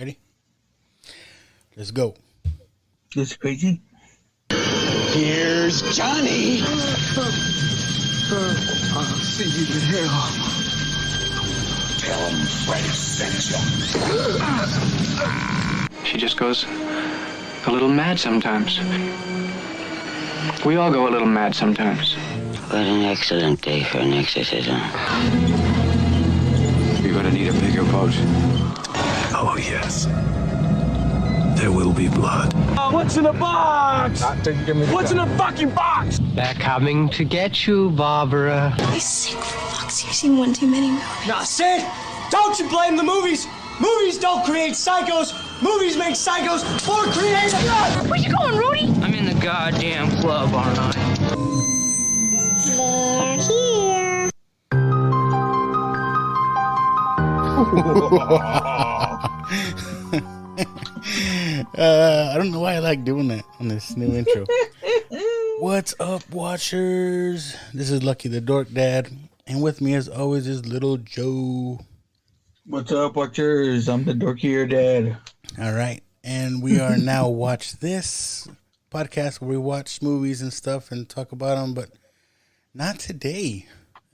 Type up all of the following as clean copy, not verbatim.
Ready? Let's go. This is crazy. Here's Johnny. I'll see you in hell. Tell him Freddy sent you. She just goes a little mad sometimes. We all go a little mad sometimes. What an excellent day for an exorcism. You're gonna need a bigger boat. Oh, yes. There will be blood. What's in the box? What's in the fucking box? They're coming to get you, Barbara. He's sick, for fuck's sake. You've seen one too many movies. Now, Sid, don't you blame the movies. Movies don't create psychos. Movies make psychos more creative. Where you going, Rudy? I'm in the goddamn club, aren't I? They're here. I don't know why I like doing that on this new intro. What's up, watchers? This is Lucky the Dork Dad, and with me as always is Little Joe. What's up, watchers? I'm the dorkier dad. All right, and we are now Watch This podcast where we watch movies and stuff and talk about them, but not today.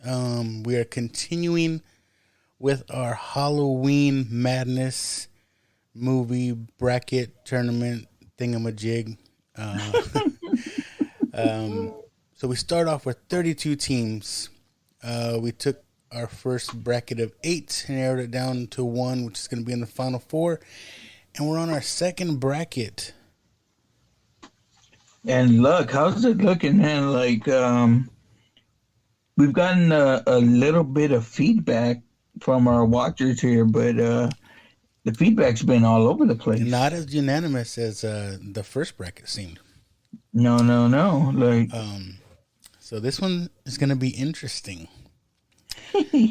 We are continuing with our Halloween Madness movie bracket tournament thingamajig. So we start off with 32 teams. We took our first bracket of 8 and narrowed it down to 1, which is going to be in the final 4. And we're on our second bracket. And look, how's it looking, man? Like, we've gotten a little bit of feedback from our watchers here, but the feedback's been all over the place. Not as unanimous as the first bracket seemed. No. Like, so this one is going to be interesting.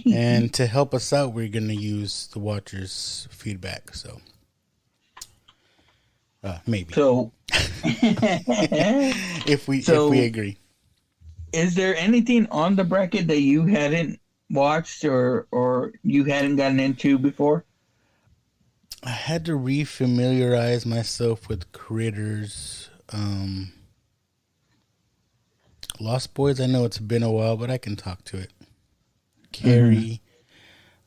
And to help us out, we're going to use the watchers' feedback. So, maybe. So, if we agree. Is there anything on the bracket that you hadn't watched or you hadn't gotten into before? I had to refamiliarize myself with Critters. Lost Boys, I know it's been a while, but I can talk to it. Carrie.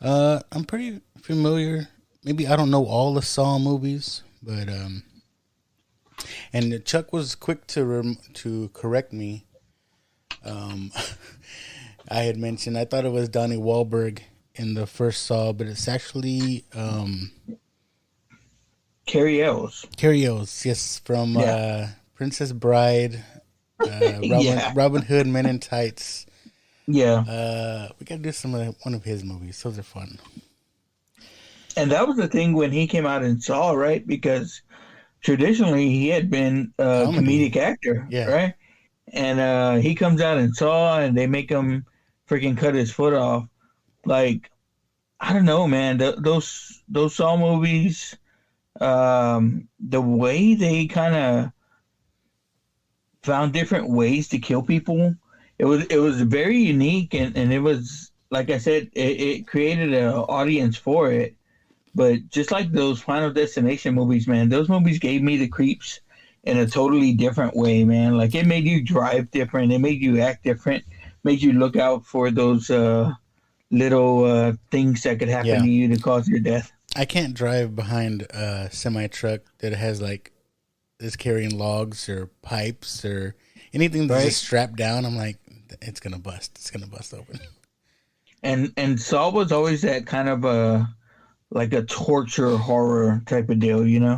I'm pretty familiar. Maybe I don't know all the Saw movies, but and Chuck was quick to correct me. I had mentioned I thought it was Donnie Wahlberg in the first Saw, but it's actually Carrie Ells. Carrie Ells, yes, from Princess Bride, Robin Hood, Men in Tights. Yeah. We gotta do one of his movies. Those are fun. And that was the thing when he came out in Saw, right? Because traditionally he had been a comedic actor, right? And he comes out in Saw and they make him freaking cut his foot off. Like, I don't know, man. Those Saw movies, the way they kind of found different ways to kill people, it was very unique, and it was, like I said, it created an audience for it. But just like those Final Destination movies, man, those movies gave me the creeps in a totally different way, man. Like, it made you drive different, it made you act different, made you look out for those little things that could happen to you to cause your death. I can't drive behind a semi-truck that has is carrying logs or pipes or anything that's just strapped down. I'm like, it's gonna bust. It's gonna bust open. And Saw was always that kind of a torture horror type of deal, you know.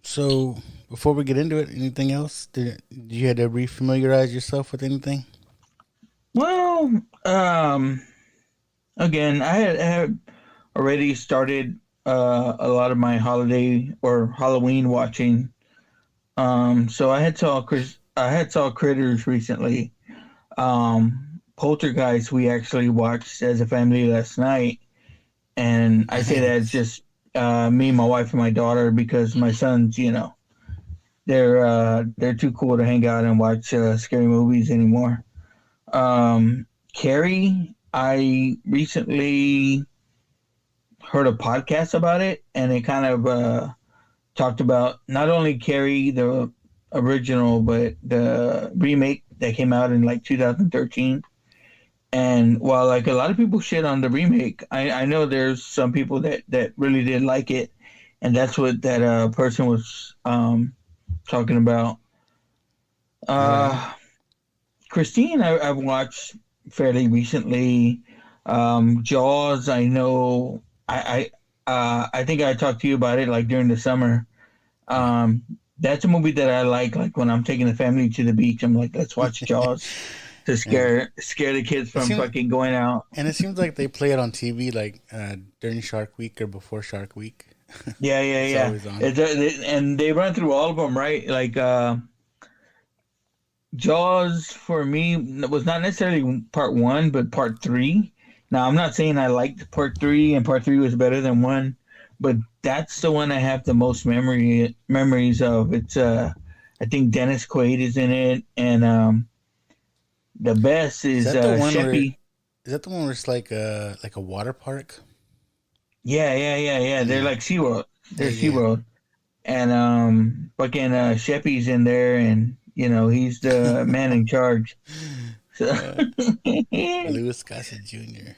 So before we get into it, anything else? Did you had to refamiliarize yourself with anything? Well, again, I had already started a lot of my holiday or Halloween watching. So I had saw Critters recently. Poltergeist we actually watched as a family last night, and I say that it's just me, my wife, and my daughter because my sons, they're too cool to hang out and watch scary movies anymore. Carrie, I recently heard a podcast about it, and it kind of talked about not only Carrie, the original, but the remake that came out in like 2013. And while like a lot of people shit on the remake, I know there's some people that really did like it, and that's what that person was talking about. Christine, I've watched fairly recently. Jaws, I know. I think I talked to you about it like during the summer. That's a movie that I like when I'm taking the family to the beach. I'm like, let's watch Jaws to scare the kids from fucking going out. And it seems like they play it on TV like during Shark Week or before Shark Week. Yeah. And they run through all of them, right? Like Jaws for me was not necessarily part 1, but part 3. Now I'm not saying I liked part 3 and part 3 was better than 1, but that's the one I have the most memories of. It's I think Dennis Quaid is in it, and the best is Sheppy. Is that the one where it's like a water park? Yeah. They're like SeaWorld. They're SeaWorld. And fucking Sheppy's in there, and he's the man in charge. So. Louis Gossett Jr.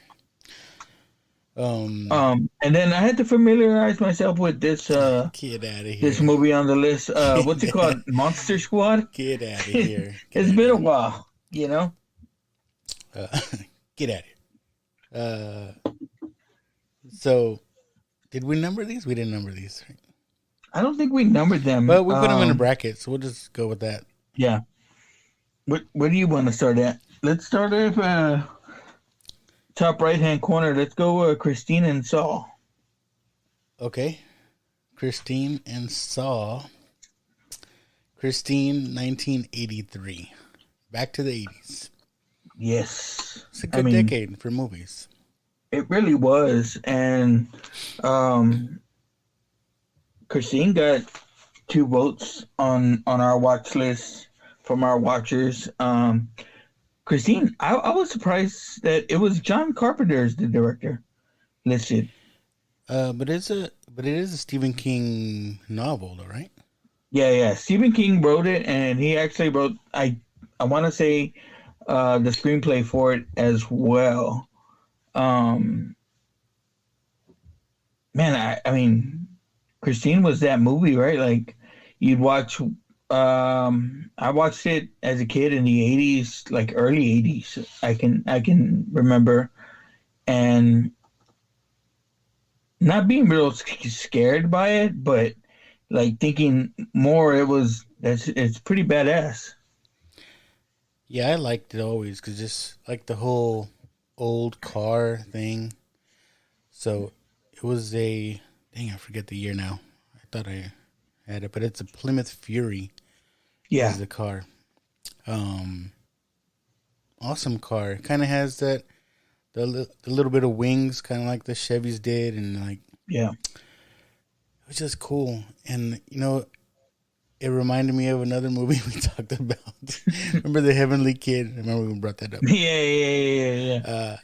And then I had to familiarize myself with this get out of here. This movie on the list. What's it called? Monster Squad. Get out of here. It's been a while, get out of here. So, did we number these? We didn't number these, right? I don't think we numbered them. But we put them in a bracket, so we'll just go with that. Yeah. Where do you want to start at? Let's start at top right-hand corner. Let's go Christine and Saw. Okay. Christine and Saw. Christine, 1983. Back to the 80s. Yes. It's a good decade for movies. It really was. And Christine got 2 votes on our watch list from our watchers. Christine, I was surprised that it was John Carpenter as the director listed. But it is a Stephen King novel, though, right? Yeah. Stephen King wrote it, and he actually wrote I want to say the screenplay for it as well. Man, I mean, Christine was that movie, right? Like you'd watch. I watched it as a kid in the 80s, like early 80s. I can remember, and not being real scared by it, but like thinking more. It's pretty badass. Yeah, I liked it always because just like the whole old car thing. So it was I forget the year now. I thought I had it, but it's a Plymouth Fury. Yeah, is the car. Awesome car. Kind of has that the little bit of wings, kind of like the Chevys did, and like it was just cool. And it reminded me of another movie we talked about. Remember The Heavenly Kid? I remember we brought that up. Yeah.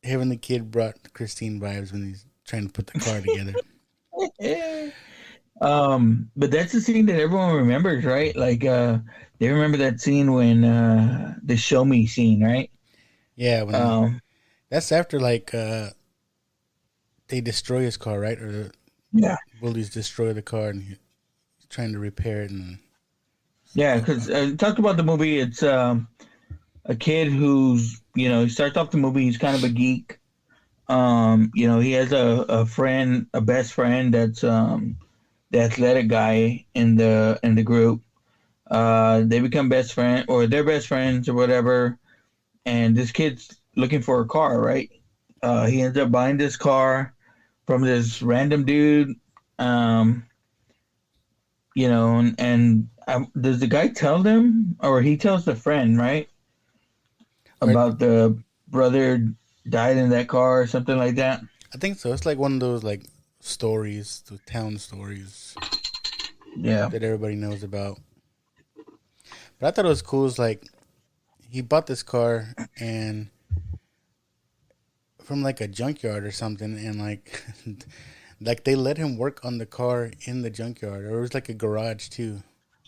Heavenly Kid brought Christine vibes when he's trying to put the car together. But that's the scene that everyone remembers, right? Like, they remember that scene when the show me scene, right? Yeah. When, that's after like they destroy his car, right? Or bullies destroy the car, and he's trying to repair it. And because talked about the movie. It's a kid who's he starts off the movie. He's kind of a geek. He has a friend, a best friend that's the athletic guy in the group. They become best friend, or they're best friends or whatever. And this kid's looking for a car, right? He ends up buying this car from this random dude. Does the guy tell them, or he tells the friend, right? About the brother died in that car or something like that? I think so. It's like one of those like stories, the town stories. Yeah. That everybody knows about. But I thought it was cool. It's like he bought this car, and from like a junkyard or something, and like like they let him work on the car in the junkyard, or it was like a garage too.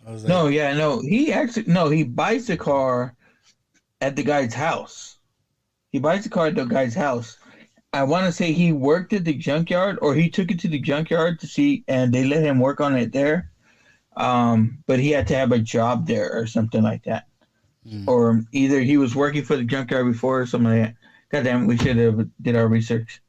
I was like, he buys the car at the guy's house. He buys the car at the guy's house. I want to say he worked at the junkyard, or he took it to the junkyard to see, and they let him work on it there. But he had to have a job there or something like that. Or either he was working for the junkyard before or something like that. Goddamn, we should have did our research.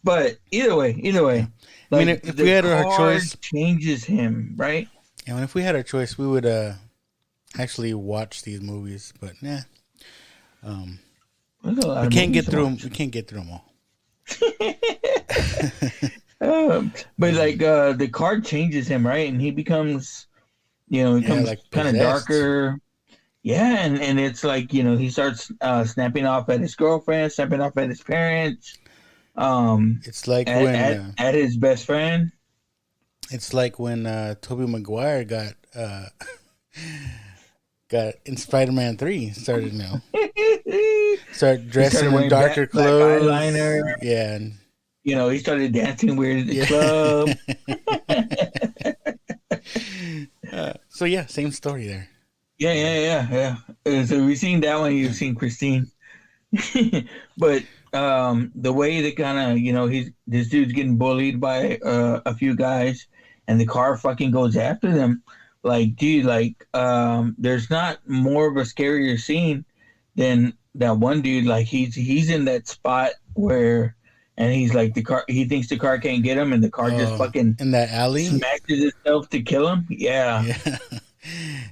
But either way. Like, I mean, if we had our choice, changes him, right? And if we had our choice, we would actually watch these movies. But nah, we can't get through them. We can't get through them all. But like the card changes him, right? And he becomes, like kind of darker. Yeah, and it's like, he starts snapping off at his girlfriend, snapping off at his parents. It's like when at his best friend. It's like when Tobey Maguire got in Spider-Man 3 started now. Started dressing in darker clothes. Eyeliner. Yeah, and he started dancing weird at the club. So yeah, same story there. Yeah. So we've seen that one. You've seen Christine, but the way that kind of this dude's getting bullied by a few guys, and the car fucking goes after them. Like, dude, there's not more of a scarier scene than that one dude. Like, he's in that spot where. And he's like, he thinks the car can't get him, and the car just fucking in that alley smashes itself to kill him. Yeah.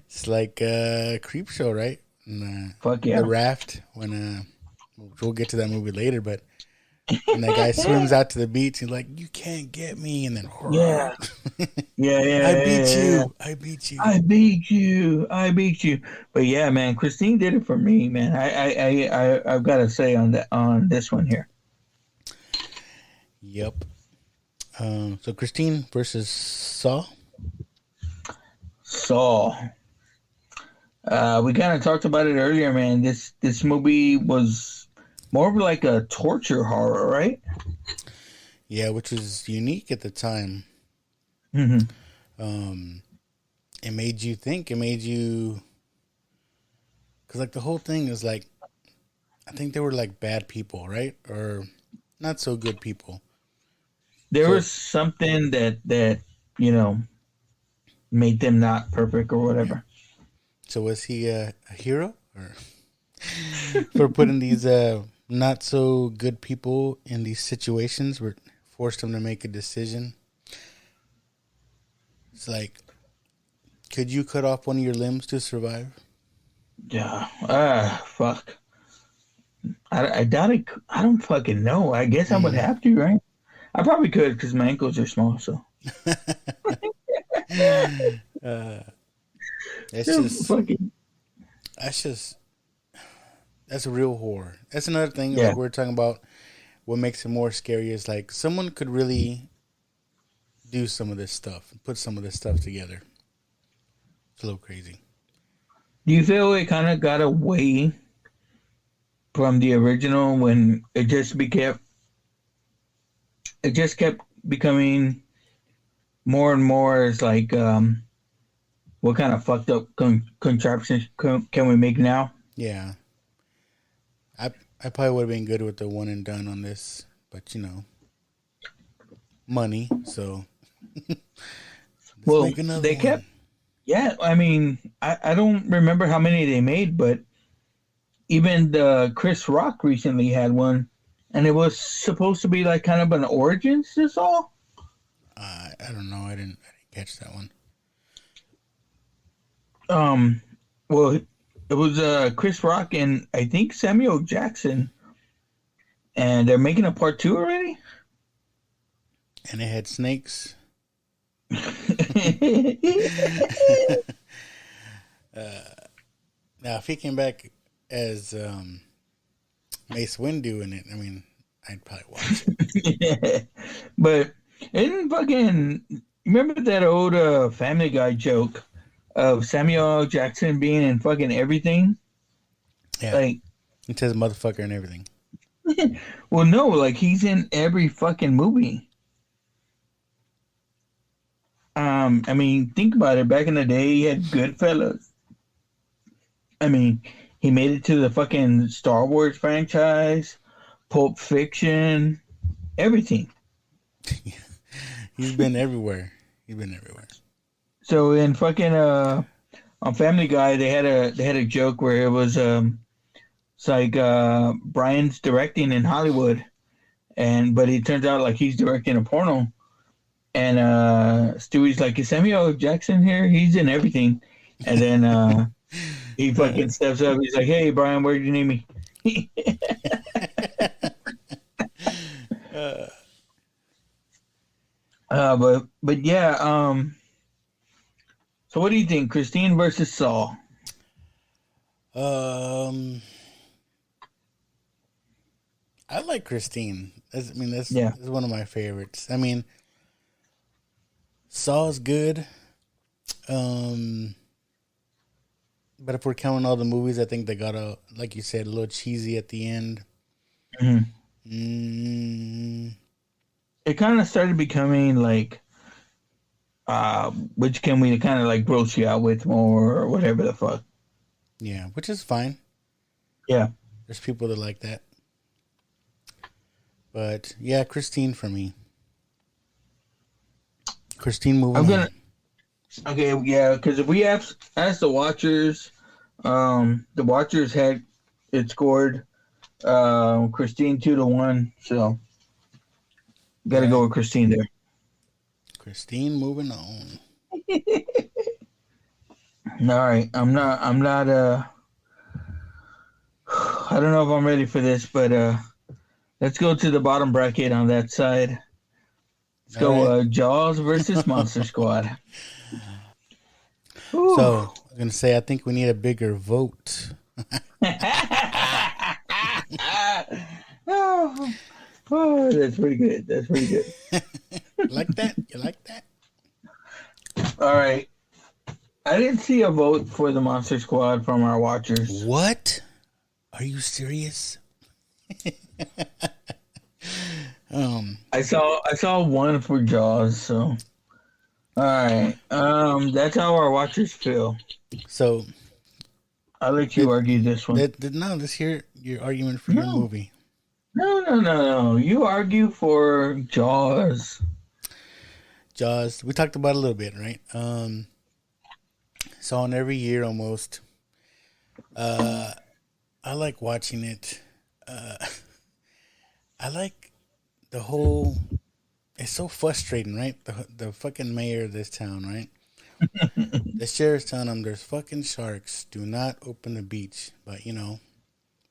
It's like a creep show, right? Fuck yeah. The Raft, when we'll get to that movie later, but when that guy swims out to the beach, he's like, "You can't get me," and then yeah. I beat you. But yeah, man, Christine did it for me, man. I've got to say on this one here. Yep. So Christine versus Saw. We kind of talked about it earlier, man. This movie was more of like a torture horror, right? Yeah, which was unique at the time. Mm-hmm. It made you think. It made you, because like the whole thing is like, I think they were like bad people, right? Or not so good people. There was something that made them not perfect or whatever. So was he a hero, or for putting these not so good people in these situations where forced them to make a decision? It's like, could you cut off one of your limbs to survive? Yeah. Fuck. I doubt it. I don't fucking know. I guess I would have to, right? I probably could because my ankles are small, so. That's real horror. That's another thing. Like we're talking about, what makes it more scary is like someone could really do some of this stuff, put some of this stuff together. It's a little crazy. Do you feel it kind of got away from the original when it just kept becoming more and more as like, what kind of fucked up contraptions can we make now? Yeah. I probably would have been good with the one and done on this, but money, so. Well, they kept, I mean, I don't remember how many they made, but even the Chris Rock recently had one, and it was supposed to be like kind of an origins to Saw. I don't know. I didn't catch that one. Well, it was Chris Rock and I think Samuel Jackson, and they're making a part 2 already. And it had snakes. Now, if he came back as Mace Windu in it, I mean, I'd probably watch it. But isn't fucking, remember that old Family Guy joke of Samuel Jackson being in fucking everything? Yeah. Like, It says motherfucker and everything. Well, no, like he's in every fucking movie. I mean, think about it. Back in the day, he had Goodfellas. I mean, he made it to the fucking Star Wars franchise, Pulp Fiction, everything. He's been everywhere. So in fucking on Family Guy, they had a joke where it was it's like Brian's directing in Hollywood, but it turns out like he's directing a porno, and Stewie's like, "Is Samuel L. Jackson here? He's in everything," and then he fucking steps up. He's like, "Hey, Brian, where do you need me?" But yeah. So what do you think, Christine versus Saul? I like Christine. That's one of my favorites. I mean, Saul's good. But if we're counting all the movies, I think they got like you said, a little cheesy at the end. It kind of started becoming like, which can we kind of like gross you out with more or whatever the fuck. Yeah, which is fine. Yeah. There's people that like that. But yeah, Christine for me. Christine moving on. Okay, yeah, because if we ask the Watchers, the Watchers had it scored Christine 2-1, so got to go with Christine there. Christine moving on. All right, I'm not I don't know if I'm ready for this, but let's go to the bottom bracket on that side. Let's go Jaws versus Monster Squad. So I was gonna say I think we need a bigger vote. Oh, that's pretty good. That's pretty good. Like that? You like that? All right. I didn't see a vote for the Monster Squad from our Watchers. What? Are you serious? I saw one for Jaws, so all right. That's how our Watchers feel. So I'll let you argue this one. Let's hear your argument for your movie. No. You argue for Jaws. Jaws. We talked about it a little bit, right? Saw it every year almost. I like watching it. I like the whole. It's so frustrating, right? The fucking mayor of this town, right? The sheriff's telling them there's fucking sharks. Do not open the beach. But we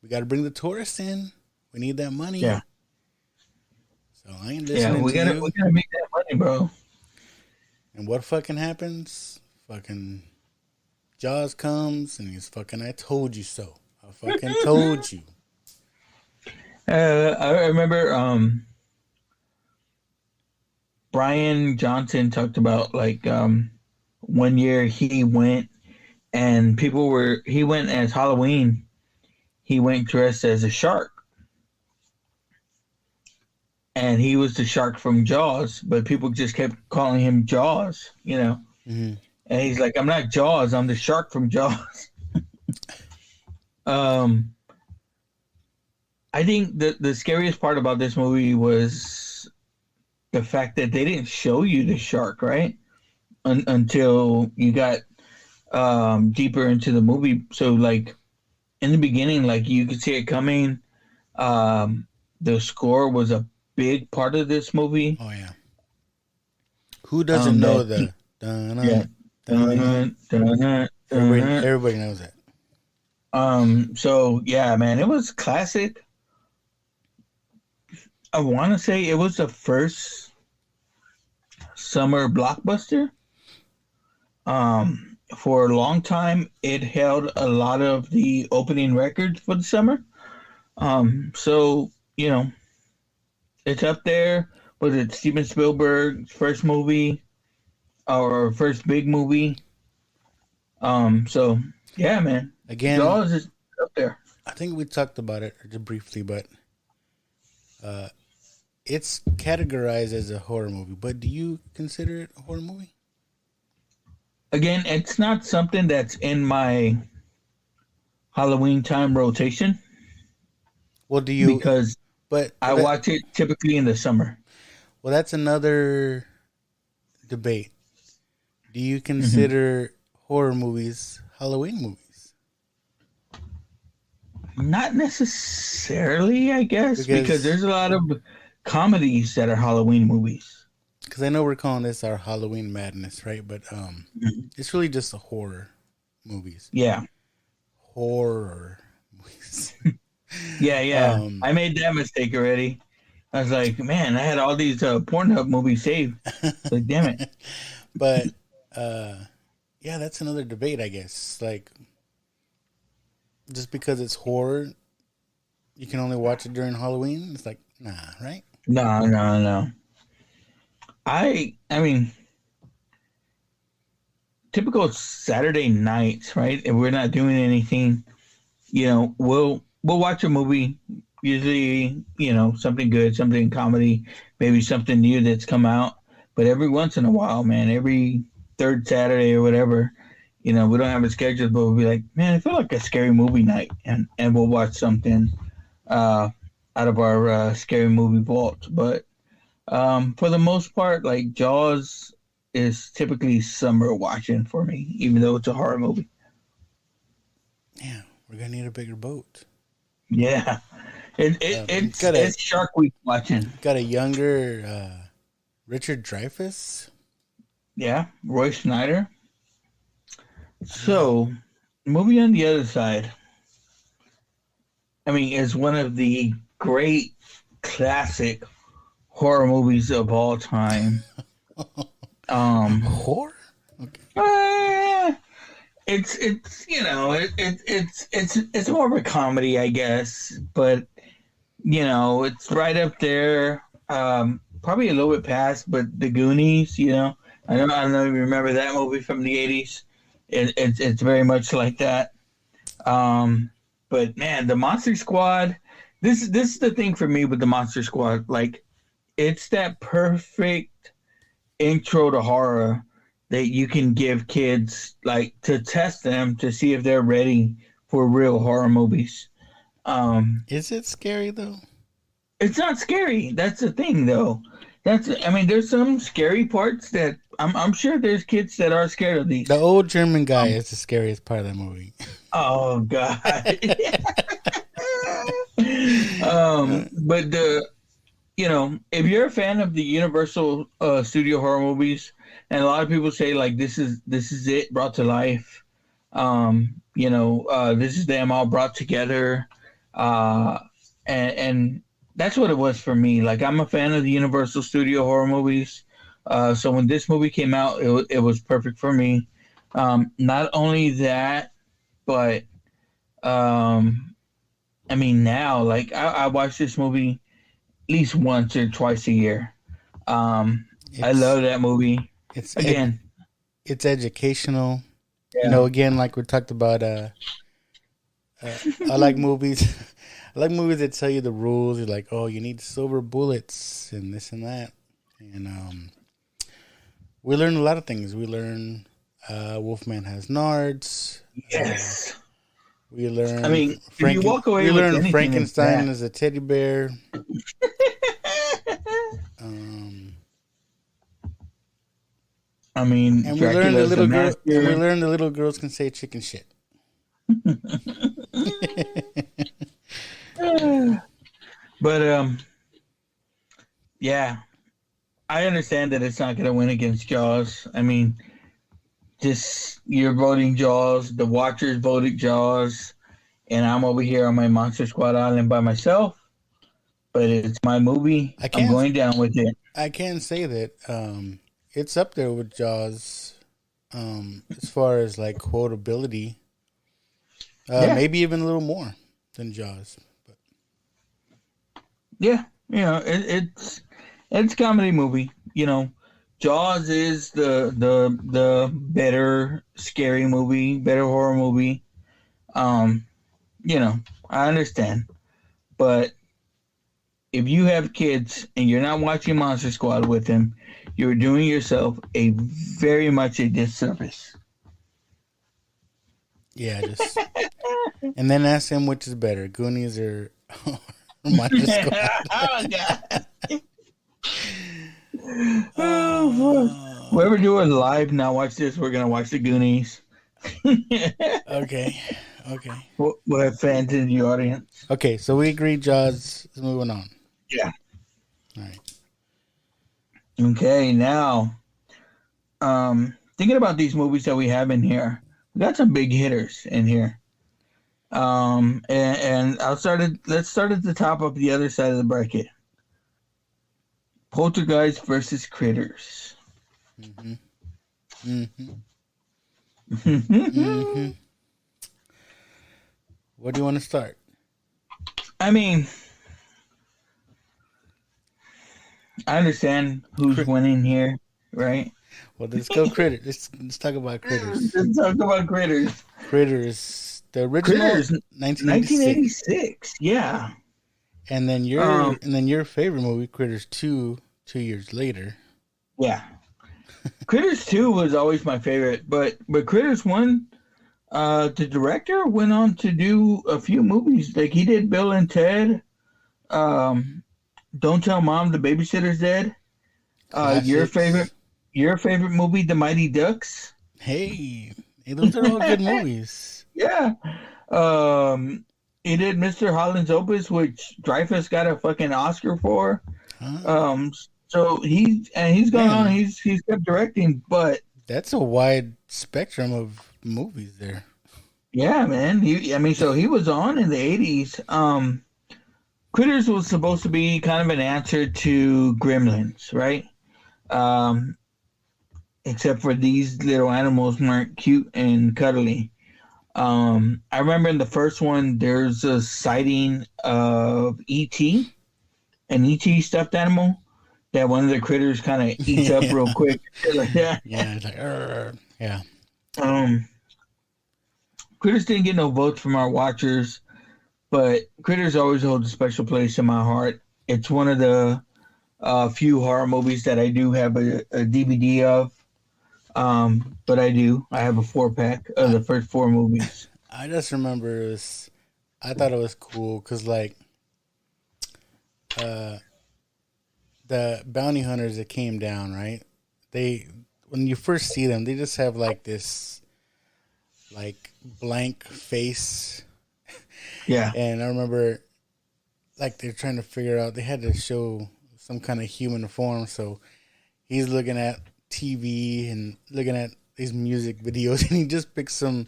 got to bring the tourists in. We need that money. Yeah. So I ain't listening we gotta make that money, bro. And what fucking happens? Fucking Jaws comes and he's fucking, I told you so. I fucking told you. I remember Brian Johnson talked about like one year he went and he went as Halloween. He went dressed as a shark. And he was the shark from Jaws, but people just kept calling him Jaws, Mm-hmm. And he's like, I'm not Jaws, I'm the shark from Jaws. I think the scariest part about this movie was the fact that they didn't show you the shark, right? Until you got deeper into the movie. So, like, in the beginning, like, you could see it coming. The score was a big part of this movie. Oh yeah. Who doesn't know the? Everybody knows that. So yeah, man, it was classic. I want to say it was the first summer blockbuster. For a long time, it held a lot of the opening records for the summer. So it's up there. Was it Steven Spielberg's first movie or first big movie? So yeah, man. Again, Jaws is up there. I think we talked about it just briefly, but it's categorized as a horror movie. But do you consider it a horror movie? Again, it's not something that's in my Halloween time rotation. Well, do you? Because I watch it typically in the summer. Well, that's another debate. Do you consider horror movies Halloween movies? Not necessarily, I guess, because there's a lot of comedies that are Halloween movies. Because I know we're calling this our Halloween madness, right? But it's really just the horror movies. Yeah. Horror movies. Yeah. I made that mistake already. I was like, man, I had all these Pornhub movies saved. Like, damn it. But, yeah, that's another debate, I guess. Like, just because it's horror, you can only watch it during Halloween? It's like, nah, right? No. I mean, typical Saturday nights, right? If we're not doing anything, we'll watch a movie. Usually, something good, something comedy, maybe something new that's come out. But every once in a while, man, every third Saturday or whatever, we don't have a schedule, but we'll be like, man, I feel like a scary movie night, and we'll watch something out of our scary movie vault. But for the most part, like Jaws is typically summer watching for me, even though it's a horror movie. Yeah, we're gonna need a bigger boat. Yeah, it's Shark Week watching. Got a younger Richard Dreyfuss. Yeah, Roy Schneider. So, movie on the other side. I mean, is one of the great classic horror movies of all time. Horror? Okay. It's more of a comedy, I guess, but it's right up there. Probably a little bit past, but The Goonies. I don't know if you remember that movie from the 80s. It's very much like that. But man, the Monster Squad. This is the thing for me with the Monster Squad. Like, it's that perfect intro to horror that you can give kids, like, to test them to see if they're ready for real horror movies. Is it scary though? It's not scary. That's the thing, though. There's some scary parts that I'm sure there's kids that are scared of these. The old German guy is the scariest part of that movie. Oh God. But if you're a fan of the Universal Studio horror movies, and a lot of people say like this is it brought to life, this is them all brought together, and that's what it was for me. Like, I'm a fan of the Universal Studio horror movies, so when this movie came out, it was perfect for me. Not only that, but now, like, I watch this movie at least once or twice a year. I love that movie. It's educational. Yeah. Again, like we talked about, I like movies. I like movies that tell you the rules. You're like, oh, you need silver bullets and this and that. And we learn a lot of things. We learn Wolfman has nards. Yes. We learn. If you walk away, we with learn Frankenstein as a teddy bear. And we learn the little girl. And we learn the little girls can say chicken shit. But yeah, I understand that it's not going to win against Jaws. Just you're voting Jaws. The watchers voted Jaws, and I'm over here on my Monster Squad island by myself. But it's my movie. I'm going down with it. I can say that it's up there with Jaws as far as like quotability. Maybe even a little more than Jaws. But. Yeah, it's a comedy movie. Jaws is the better scary movie, better horror movie. I understand. But if you have kids and you're not watching Monster Squad with them, you're doing yourself very much a disservice. Yeah, just and then ask him which is better, Goonies or Monster Squad. Oh God! Oh, whoever doing live now, watch this. We're gonna watch the Goonies. Okay. We'll have fans in the audience. Okay, so we agree, Jaws is moving on. Yeah. All right. Okay, now, thinking about these movies that we have in here, we got some big hitters in here. And let's start at the top of the other side of the bracket. Poltergeist versus Critters. Where do you want to start? I mean, I understand who's winning here, right? Well, let's go Critters. Let's talk about Critters. Let's talk about Critters. Critters, the original, Critters, 1986. Yeah. And then your favorite movie, Critters 2 years later. Yeah. Critters 2 was always my favorite, but Critters 1, the director went on to do a few movies. Like he did Bill and Ted, Don't Tell Mom the Babysitter's Dead. Your favorite movie, The Mighty Ducks. Hey, those are all good movies. Yeah. He did Mr. Holland's Opus, which Dreyfuss got a fucking Oscar for. So he's gone on. He's kept directing, but that's a wide spectrum of movies there. Yeah, man. So he was on in the 80s. Critters was supposed to be kind of an answer to Gremlins, right? Except for these little animals weren't cute and cuddly. I remember in the first one, there's a sighting of E.T., an E.T. stuffed animal that one of the critters kind of eats up real quick. Like that. Yeah, it's like, yeah. Critters didn't get no votes from our watchers, but Critters always holds a special place in my heart. It's one of the few horror movies that I do have a DVD of. But I have a 4-pack of the first 4 movies. I just remember I thought it was cool because, like, the bounty hunters that came down, right? When you first see them, they just have like this, like, blank face. Yeah. And I remember, like, they're trying to figure out, they had to show some kind of human form. So he's looking at TV and looking at these music videos, and he just picks some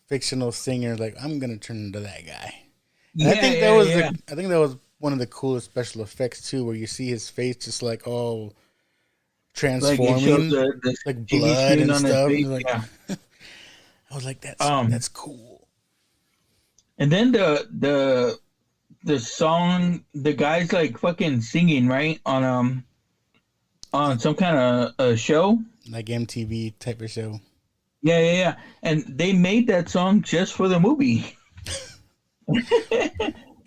fictional singer, like, I'm gonna turn into that guy. And I think that was one of the coolest special effects too, where you see his face just like all transforming, like blood and stuff. Like, yeah. I was like, that's cool. And then the song, the guy's like fucking singing, right, on some kind of a show, like MTV type of show. Yeah. And they made that song just for the movie.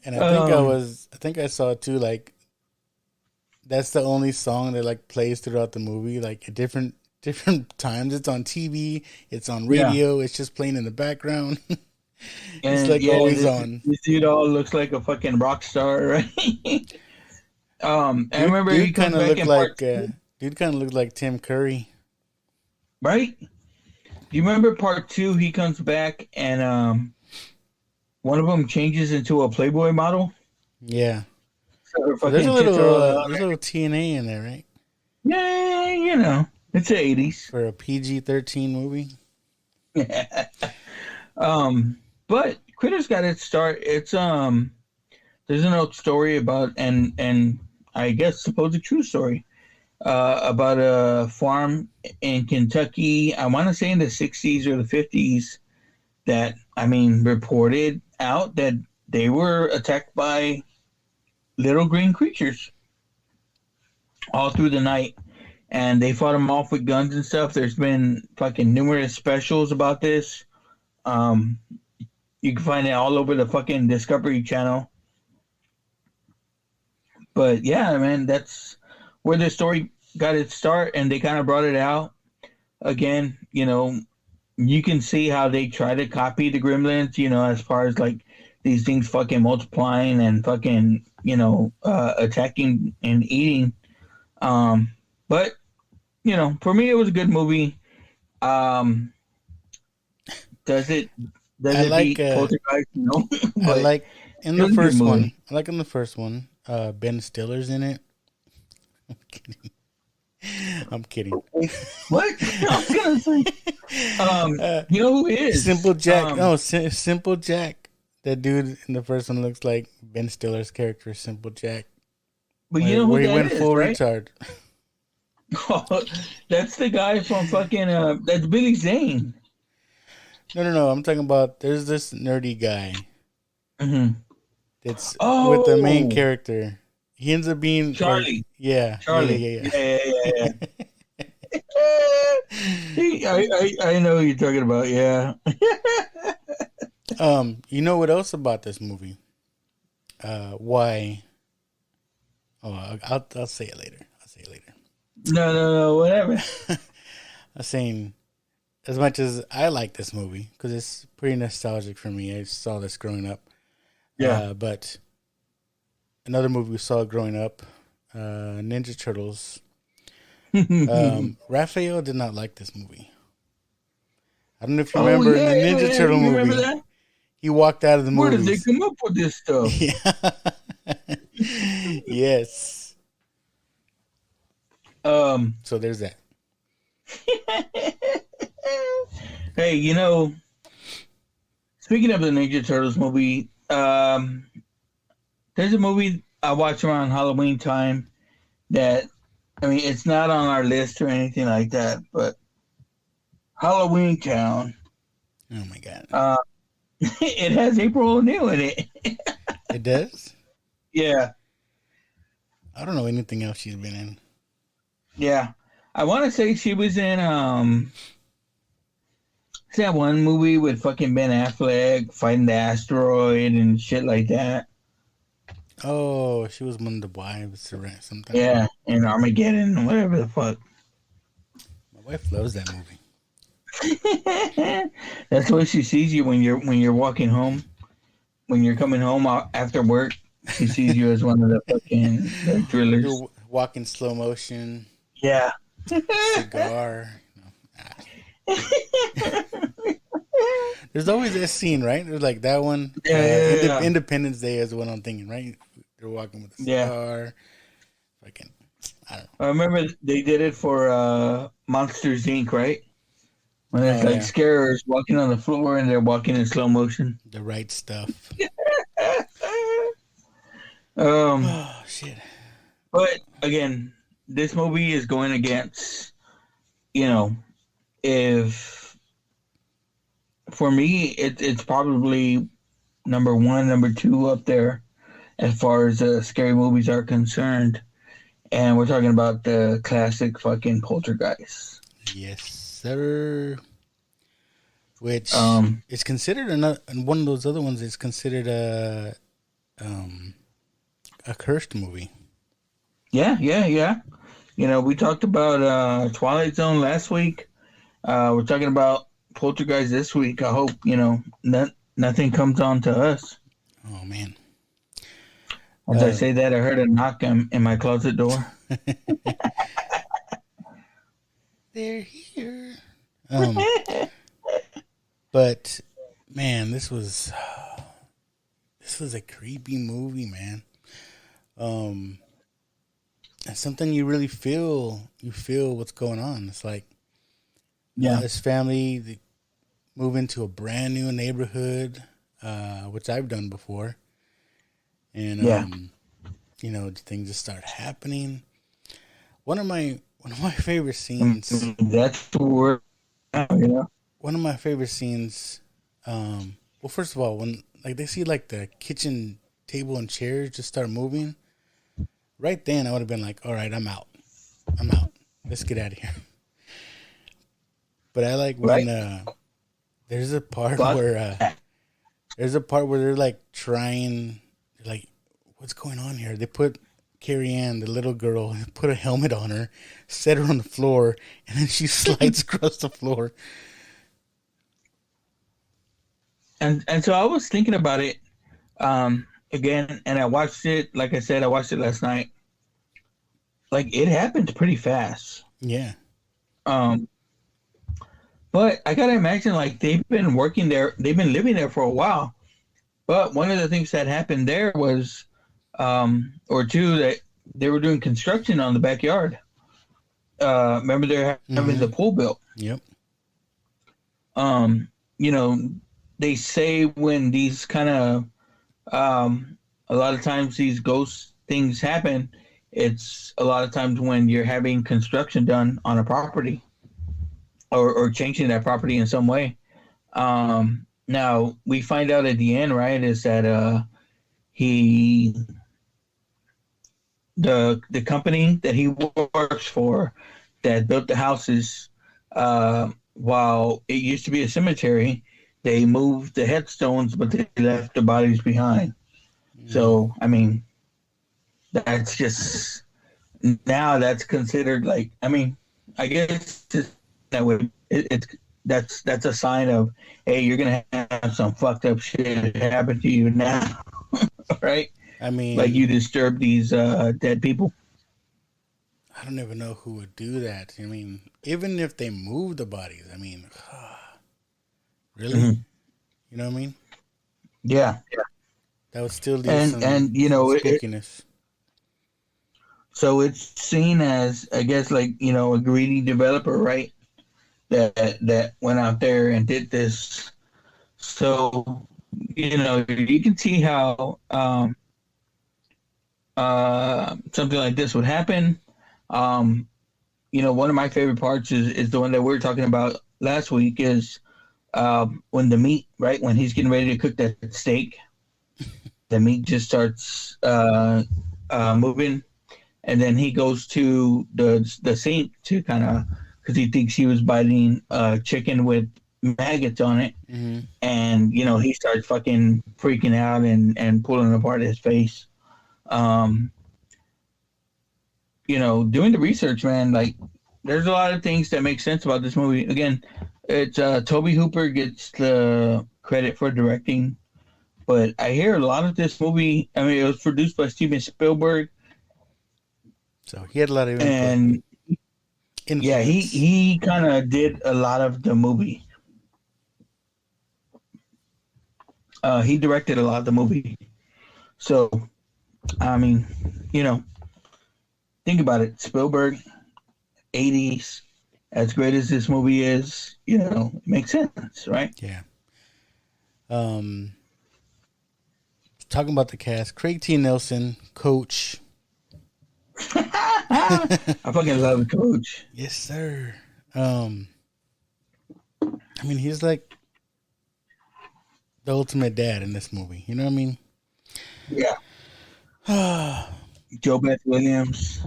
And I think I saw too, like, that's the only song that, like, plays throughout the movie, like, at different times. It's on TV, it's on radio, it's just playing in the background. It's like always on. This dude all looks like a fucking rock star, right? I remember he kind of looked like dude kind of looked like Tim Curry, right? Do you remember part 2? He comes back and one of them changes into a Playboy model. Yeah, so there's a little TNA in there, right? Yeah, it's the 80s for a PG-13 movie. But Critters got its start. It's there's an old story about and I guess supposed true story about a farm in Kentucky. I want to say in the 60s or the 50s that reported out that they were attacked by little green creatures all through the night, and they fought them off with guns and stuff. There's been fucking numerous specials about this. You can find it all over the fucking Discovery Channel. But yeah, man, that's where the story got its start, and they kind of brought it out. Again, you can see how they try to copy the Gremlins, as far as like these things fucking multiplying and fucking, attacking and eating. But, for me, it was a good movie. Does it beat Poltergeist? No. I like in the first one. Ben Stiller's in it. I'm kidding. What? I was gonna say. You know who is Simple Jack? Simple Jack. That dude in the first one looks like Ben Stiller's character, Simple Jack. But you know who that went is, full right? retard. That's the guy from fucking. That's Billy Zane. No. I'm talking about. There's this nerdy guy. Mm-hmm. It's with the main character. He ends up being Charlie. Charlie. Yeah. I know who you're talking about. Yeah. You know what else about this movie? Why? Oh, I'll say it later. No, whatever. I'm saying, as much as I like this movie because it's pretty nostalgic for me. I saw this growing up. Yeah. But another movie we saw growing up, Ninja Turtles. Raphael did not like this movie. I don't know if you remember the Ninja Turtle movie. Remember that? He walked out of the movie. Where did they come up with this stuff? Yeah. Yes. So there's that. Hey, speaking of the Ninja Turtles movie, there's a movie I watch around Halloween time that, it's not on our list or anything like that, but Halloween Town. Oh my God. It has April O'Neil in it. It does? Yeah. I don't know anything else she's been in. Yeah. I want to say she was in, it's that one movie with fucking Ben Affleck fighting the asteroid and shit like that. Oh, she was one of the wives or something. Yeah, and Armageddon, whatever the fuck. My wife loves that movie. That's why she sees you when you're walking home. When you're coming home after work, she sees you as one of the fucking drillers. You're walking slow motion. Yeah. Cigar. There's always that scene, right? There's like that one. Yeah. Independence Day is what I'm thinking, right? They're walking with a cigar. Yeah. Fucking, I don't know. I remember they did it for Monsters Inc., right? When it's scarers walking on the floor and they're walking in slow motion. The right stuff. Oh shit. But again, this movie is going against, if for me it's probably number 1, number 2 up there as far as scary movies are concerned. And we're talking about the classic fucking Poltergeist. Yes, sir. Which is considered one of those other ones is considered a cursed movie. Yeah. We talked about Twilight Zone last week. We're talking about Poltergeist this week. I hope, nothing comes on to us. Oh, man. As I say that, I heard a knock in my closet door. They're here. But, man, this was a creepy movie, man. It's something you really feel. You feel what's going on. It's like, this family, they move into a brand new neighborhood, which I've done before. And, things just start happening. One of my favorite scenes. That's the word, One of my favorite scenes, well, first of all, when they see the kitchen table and chairs just start moving, right then I would have been like, all right, I'm out. Let's get out of here. But I like when there's a part where There's a part where they're like trying, like, what's going on here? They put Carrie Ann, the little girl, put a helmet on her, set her on the floor, and then she slides across the floor. And so I was thinking about it again, and I watched it. Like I said, I watched it last night. Like, it happened pretty fast. Yeah. But I gotta imagine, like, they've been working there, they've been living there for a while. But one of the things that happened there was, or two, that they were doing construction on the backyard. Remember they're having the pool built. Yep. You know, they say when these kind of, a lot of times these ghost things happen, it's a lot of times when you're having construction done on a property. Or changing that property in some way. Now we find out at the end, right, is that the company that he works for that built the houses, while it used to be a cemetery, they moved the headstones, but they left the bodies behind. So I mean, that's just now that's considered like, I mean, I guess that's a sign of, hey, you're gonna have some fucked up shit happen to you now, right? I mean, like you disturb these dead people. I don't even know who would do that. I mean, even if they move the bodies, I mean, really, you know what I mean? Yeah. That would still do and you know spookiness. So it's seen as, I guess, like, you know, a greedy developer, right? That went out there and did this. So, you know, you can see how something like this would happen. You know, one of my favorite parts is the one that we were talking about last week is when the meat, right, when he's getting ready to cook that steak, the meat just starts moving, and then he goes to the sink to kind of, because he thinks he was biting chicken with maggots on it. And, you know, he starts fucking freaking out and pulling apart his face. You know, doing the research, man, like, there's a lot of things that make sense about this movie. Again, it's Toby Hooper gets the credit for directing, but I hear a lot of this movie, I mean, it was produced by Steven Spielberg. So he had a lot of input. And yeah, he kind of did a lot of the movie. He directed a lot of the movie. So, I mean, you know, think about it. Spielberg, 80s, as great as this movie is, you know, it makes sense, right? Yeah. Talking about the cast, Craig T. Nelson, Coach. I fucking love Coach. Yes, sir. I mean, he's like the ultimate dad in this movie. You know what I mean? Yeah. Joe Beth Williams.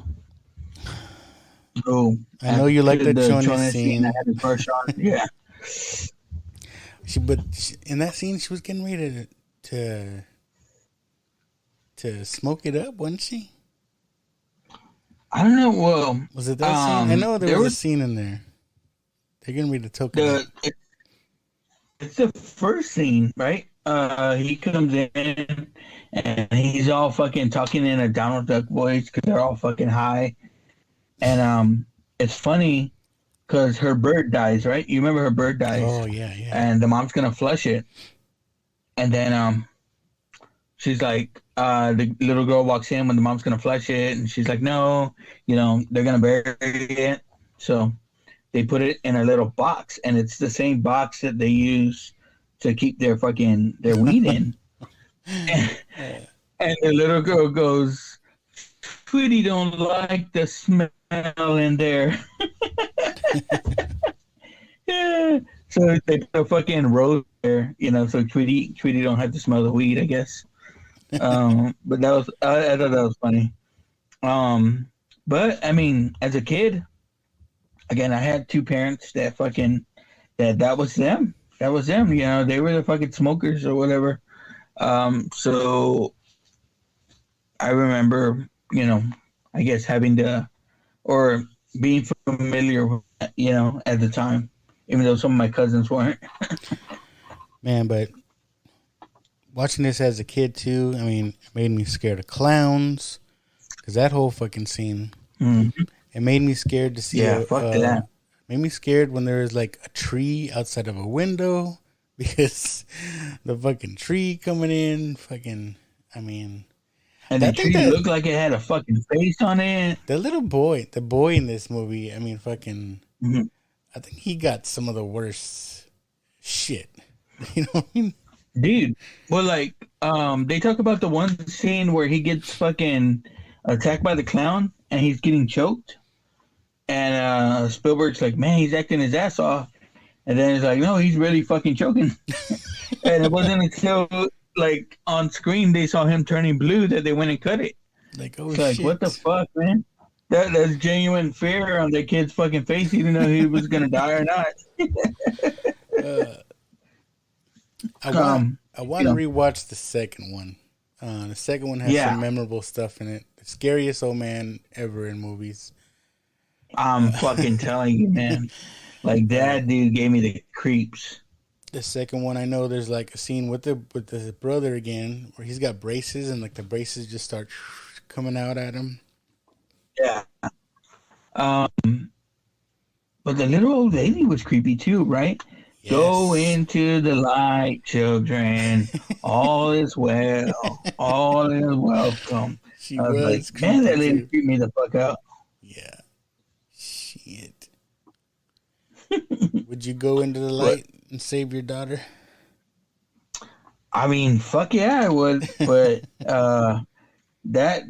Oh, I know you like the Jonas scene. I had the crush on. Yeah. But in that scene, she was getting ready to smoke it up, wasn't she? I don't know. Well, was it that scene? I know there was a scene in there. They're getting ready to toke it up. It's the first scene, right? He comes in and he's all fucking talking in a Donald Duck voice because they're all fucking high. And it's funny because her bird dies, right? You remember her bird dies? Oh, yeah. And the mom's going to flush it. And then she's like, the little girl walks in when the mom's going to flush it. And she's like, no, you know, they're going to bury it. So they put it in a little box. And it's the same box that they use to keep their weed in. And the little girl goes, Tweety don't like the smell in there. Yeah. So they put a fucking rose there, you know, so Tweety don't have to smell the weed, I guess. But that was, I thought that was funny. But I mean, as a kid, again, I had two parents that that was them. that was them. You know, they were the fucking smokers or whatever. So I remember, you know, I guess having to or being familiar with that, you know, at the time, even though some of my cousins weren't. Man, but watching this as a kid too, I mean, it made me scared of clowns because that whole fucking scene. Mm-hmm. It made me scared to see. Yeah, fuck that. Made me scared when there was like a tree outside of a window because the fucking tree coming in. Fucking, I mean. And the tree looked like it had a fucking face on it. The boy in this movie, I mean, fucking, mm-hmm. I think he got some of the worst shit. You know what I mean? Dude, well, like, they talk about the one scene where he gets fucking attacked by the clown and he's getting choked. And Spielberg's like, man, he's acting his ass off. And then he's like, no, he's really fucking choking. And it wasn't until, like, on screen they saw him turning blue that they went and cut it. Like, oh, it's like, what the fuck, man? That's genuine fear on the kid's fucking face. He didn't know he was going to die or not. I want to rewatch the second one. The second one has some memorable stuff in it. The scariest old man ever in movies. I'm fucking telling you, man. Like, that dude gave me the creeps. The second one, I know there's like a scene with the brother again where he's got braces and like the braces just start coming out at him. Yeah. But the little old lady was creepy too, right? Yes. Go into the light, children. All is well. All is welcome. She I was like, man, that lady creeped me the fuck out. Yeah. Shit. Would you go into the light and save your daughter? I mean, fuck yeah, I would. But that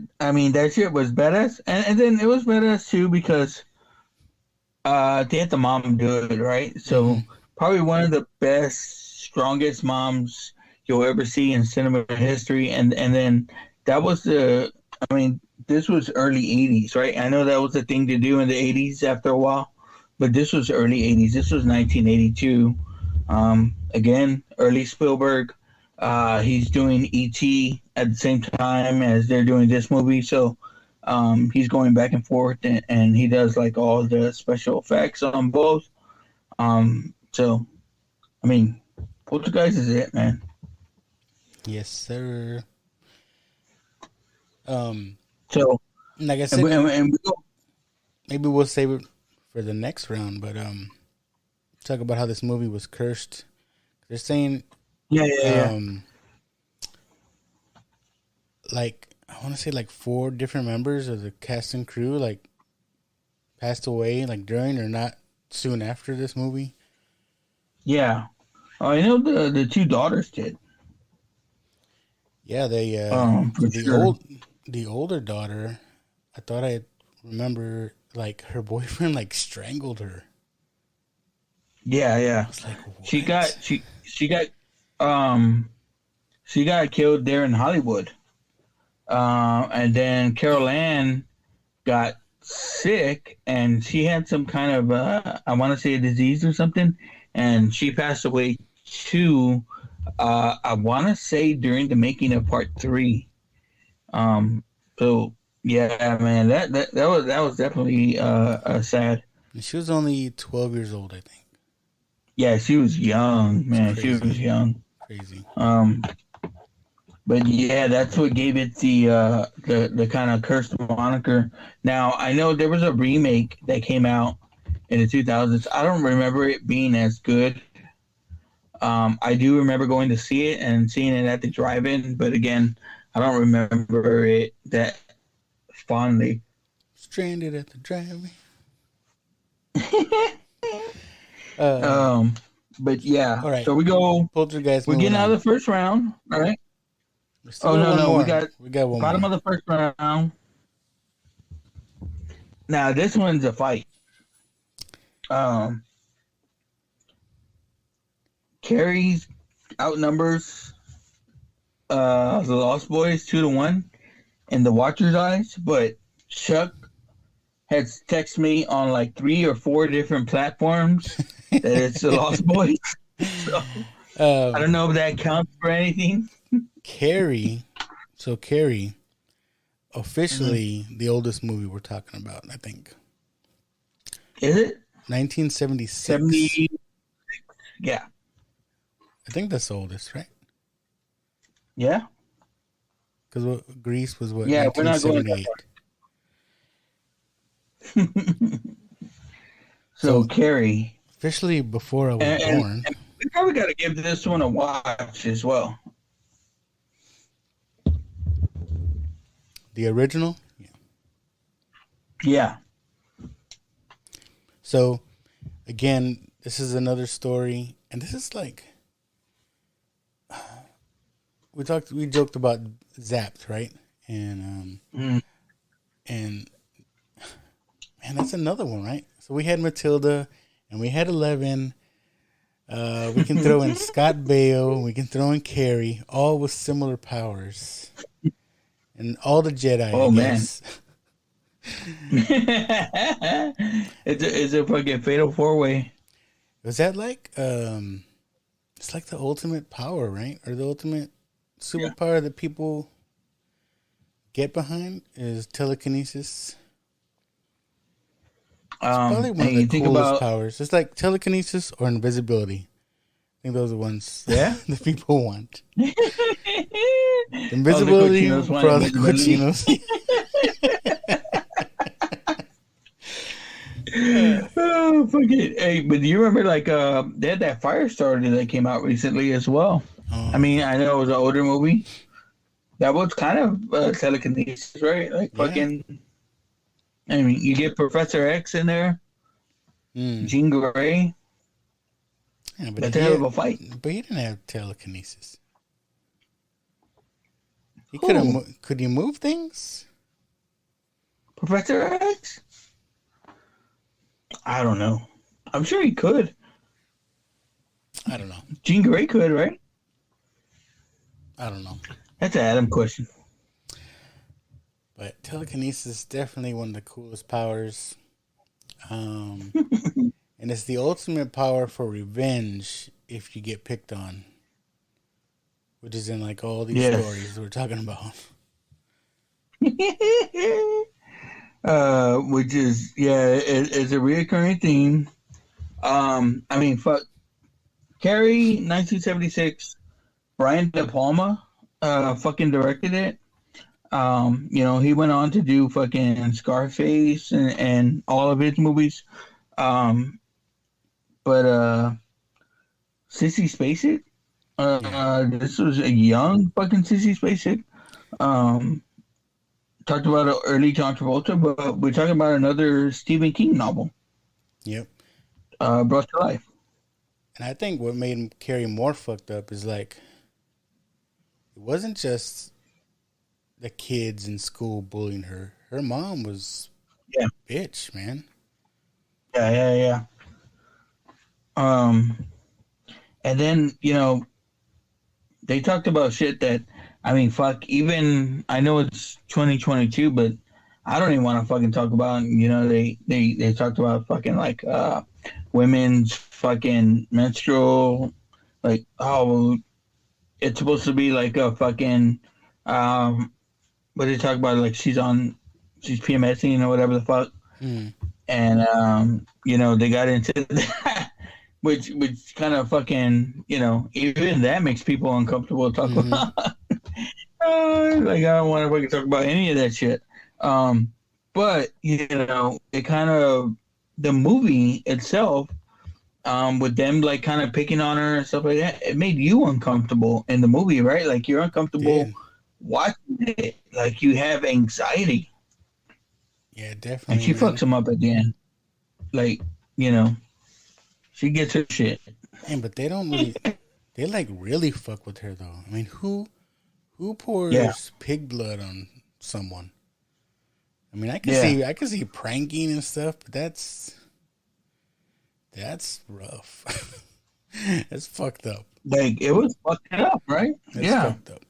shit was badass. And then it was badass too because they had the mom do it, right? So probably one of the best, strongest moms you'll ever see in cinema history. And then that was this was early 80s, right? I know that was the thing to do in the 80s after a while, but this was early 80s. This was 1982. Again, early Spielberg. He's doing E.T. at the same time as they're doing this movie. So he's going back and forth and he does like all the special effects on both. So, I mean, Poltergeist is it, man. Yes, sir. So, like I said, maybe we'll save it for the next round, but talk about how this movie was cursed. They're saying, like I want to say like 4 different members of the cast and crew like passed away like during or not soon after this movie. Yeah, I know the 2 daughters did. Yeah, they the older daughter, I thought I remember like her boyfriend like strangled her. Yeah. Like, she got killed there in Hollywood. And then Carol Ann got sick and she had some kind of I want to say a disease or something, and she passed away too. I want to say during the making of part 3. So yeah, man, that was definitely sad. And she was only 12 years old, I think. Yeah, she was young, man. She was young. Crazy. But yeah, that's what gave it the kind of cursed moniker. Now, I know there was a remake that came out in the 2000s. I don't remember it being as good. I do remember going to see it and seeing it at the drive-in, but again, I don't remember it that fondly. Stranded at the drive-in. But yeah. All right. So we go. Poltergeist. We're getting out of the first round. All right. No. We got one bottom more. Of the first round. Now this one's a fight. Carrie outnumbers the Lost Boys 2-1 in the Watcher's eyes, but Chuck has texted me on like 3 or 4 different platforms that it's the Lost Boys. So I don't know if that counts for anything. Carrie, officially the oldest movie we're talking about, I think. Is it? 1976. 70. Yeah. I think that's the oldest, right? Yeah. Because Grease was what? Yeah, 1978. So Carrie. Officially before I was born. And we probably got to give this one a watch as well. The original? Yeah. So, again, this is another story. And this is like... We joked about Zapped, right? And man, that's another one, right? So we had Matilda and we had 11. We can throw in Scott Baio, we can throw in Carrie, all with similar powers. And all the Jedi. Oh, man. It's a fucking fatal 4-way. Was that like it's like the ultimate power, right? Or the ultimate superpower that people get behind is telekinesis. It's probably one of the coolest powers. It's like telekinesis or invisibility. I think those are the ones that people want. Invisibility for all the cochinos. Oh, fuck it. Hey, but do you remember they had that Firestarter that came out recently as well? I mean, I know it was an older movie. That was kind of telekinesis, right? Like fucking. I mean, you get Professor X in there, Jean Grey. Yeah, but that's a hell of a fight. But he didn't have telekinesis. He could have. Could he move things? Professor X? I don't know. I'm sure he could. I don't know. Jean Grey could, right? I don't know. That's an Adam question. But telekinesis is definitely one of the coolest powers. And it's the ultimate power for revenge if you get picked on. Which is in like all these stories we're talking about. Which is, it's a reoccurring theme. I mean, fuck. Carrie, 1976, Brian De Palma fucking directed it. He went on to do fucking Scarface and all of his movies. But Sissy Spacek, this was a young fucking Sissy Spacek. Talked about an early John Travolta, but we're talking about another Stephen King novel. Yep. Brought to life. And I think what made Carrie more fucked up is like, it wasn't just the kids in school bullying her. Her mom was a bitch, man. Yeah. And then, they talked about shit that, I mean, fuck, even, I know it's 2022, but I don't even want to fucking talk about, they talked about fucking like, women's fucking menstrual, like, it's supposed to be like a fucking, what they talk about, like she's PMSing or whatever the fuck. And, they got into that, which kind of fucking, even that makes people uncomfortable to talk about. Like, I don't want to fucking talk about any of that shit. But, it kind of, the movie itself, with them, like, kind of picking on her and stuff like that, it made you uncomfortable in the movie, right? Like, you're uncomfortable watching it. Like, you have anxiety. Yeah, definitely. And she fucks him up at the end. Like, she gets her shit. Man, but they don't really, they, like, really fuck with her, though. I mean, who pours pig blood on someone? I mean, I can see pranking and stuff, but that's rough. That's fucked up. Like, it was fucked up, right? It's fucked up.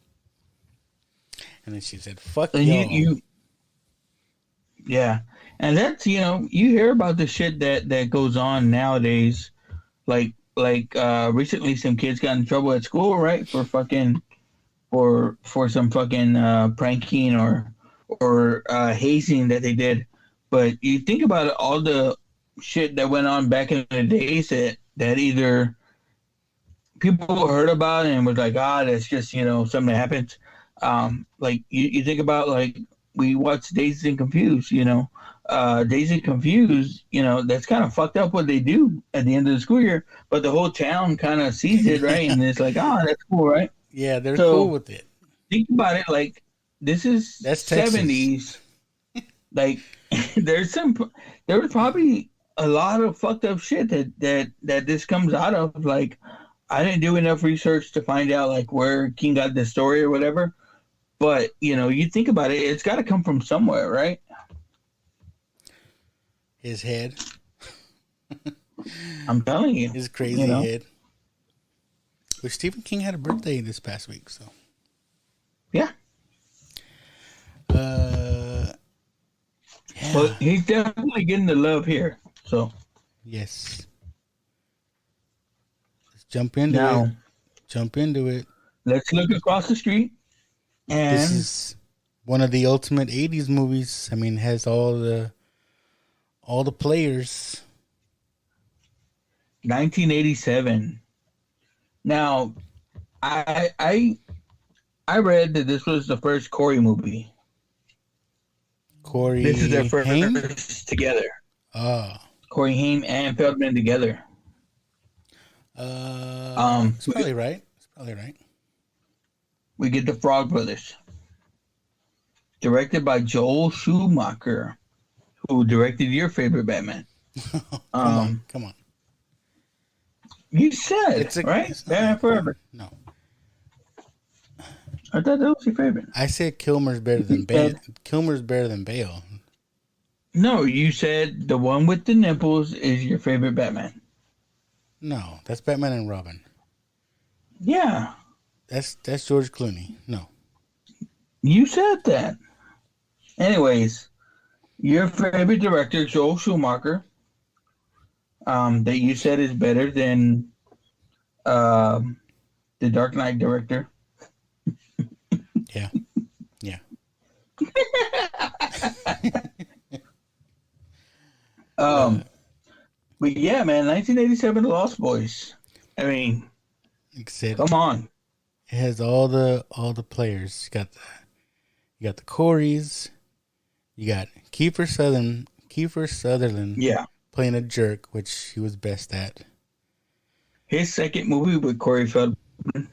And then she said, "Fuck y'all." You and that's you hear about the shit that goes on nowadays, like recently some kids got in trouble at school, right, for some fucking pranking or hazing that they did. But you think about it, all the shit that went on back in the days that either people heard about and was like, that's just, something that happens. Like you think about, like, we watched Dazed and Confused, Dazed and Confused, that's kind of fucked up what they do at the end of the school year, but the whole town kind of sees it, right? And it's like, that's cool, right? Yeah, they're cool with it. Think about it, like, that's 70s. Like, there was probably a lot of fucked up shit that this comes out of. Like, I didn't do enough research to find out, like, where King got the story or whatever. But, you think about it, it's got to come from somewhere, right? His head. I'm telling you. His crazy head. Which Stephen King had a birthday this past week, so. Yeah. Yeah. But he's definitely getting the love here, so. Yes. Let's jump into it. Let's look across the street. And this is one of the ultimate 80s movies. I mean, has all the players. 1987. Now, I read that this was the first Corey movie. Corey This is their first Haim? together. Corey Haim and Feldman together. It's probably right. We get the Frog Brothers. Directed by Joel Schumacher, who directed your favorite Batman. Come on. You said, right? Batman Forever. No. I thought that was your favorite. I said Kilmer's better than Bale. Kilmer's better than Bale. No, you said the one with the nipples is your favorite Batman. No, that's Batman and Robin. Yeah. That's George Clooney. No. You said that. Anyways, your favorite director, Joel Schumacher, that you said is better than the Dark Knight director. Yeah. Yeah. But yeah, man, 1987 The Lost Boys. I mean, come on. It has all the players. You got the Coreys. You got Kiefer Sutherland. Yeah. Playing a jerk, which he was best at. His second movie with Corey Feldman.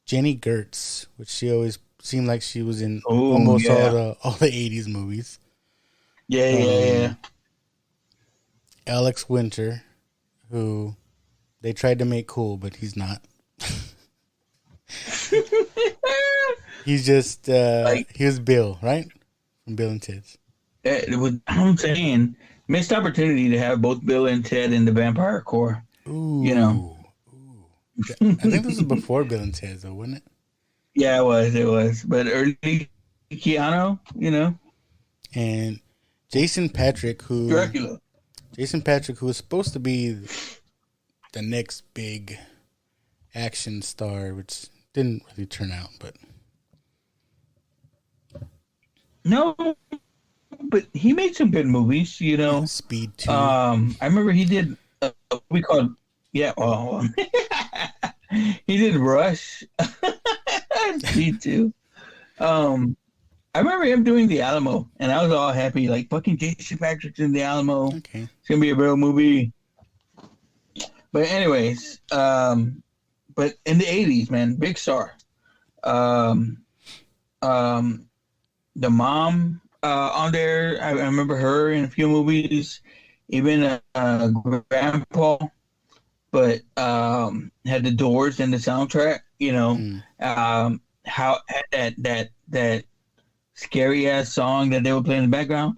Jenny Gertz, which she always seemed like she was in almost all the 80s movies. Yeah. Alex Winter, who they tried to make cool, but he's not. He's just he was Bill, right? From Bill and Ted's. I'm saying, missed opportunity to have both Bill and Ted in the Vampire Corps. Ooh. I think this was before Bill and Ted, though, wasn't it? Yeah, it was. But early Keanu, And Jason Patric, Dracula. Jason Patric, who was supposed to be the next big action star, which didn't really turn out, but. No, but he made some good movies, Speed 2. I remember he did a movie called, he did Rush. Speed 2. I remember him doing The Alamo, and I was all happy, like, fucking Jason Patric's in The Alamo. Okay. It's going to be a real movie. But anyways, but in the 80s, man, big star. The mom on there, I remember her in a few movies, even Grandpa, but had the Doors in the soundtrack, how that scary ass song that they were playing in the background,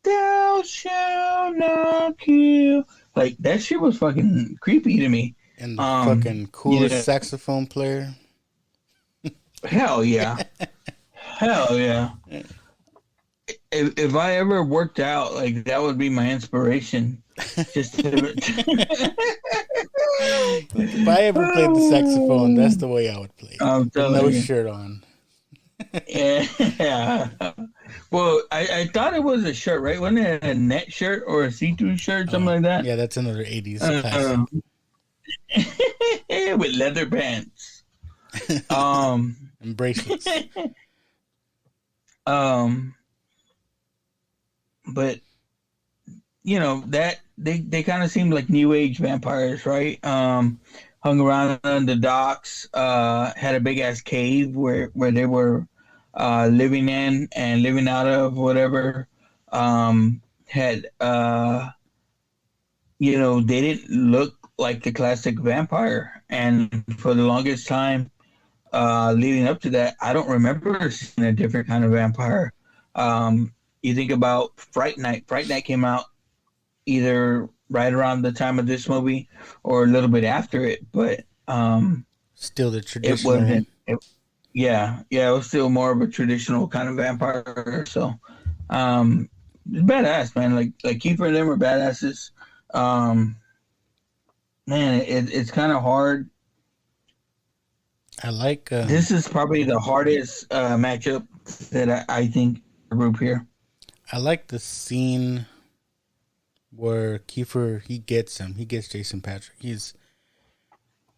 "Thou shalt not kill," like that shit was fucking creepy to me. And the fucking coolest saxophone player. Hell yeah. Hell yeah. if I ever worked out, like that would be my inspiration. Just to... If I ever played the saxophone, that's the way I would play. With no shirt on. Yeah. Well, I thought it was a shirt, right? Wasn't it a net shirt or a see-through shirt, something like that? Yeah, that's another 80s with leather pants. And bracelets. But you know that they kind of seemed like new age vampires, right? Hung around on the docks, had a big ass cave where they were living in and living out of, whatever. Had you know, they didn't look like the classic vampire, and for the longest time leading up to that, I don't remember seeing a different kind of vampire. You think about Fright Night. Fright Night came out either right around the time of this movie or a little bit after it, but still the traditional. It wasn't. It was still more of a traditional kind of vampire. So, badass, man. Like Kiefer and them are badasses. Man, it's kind of hard. I like. This is probably the hardest matchup that I think the group here. I like the scene where Kiefer he gets Jason Patrick.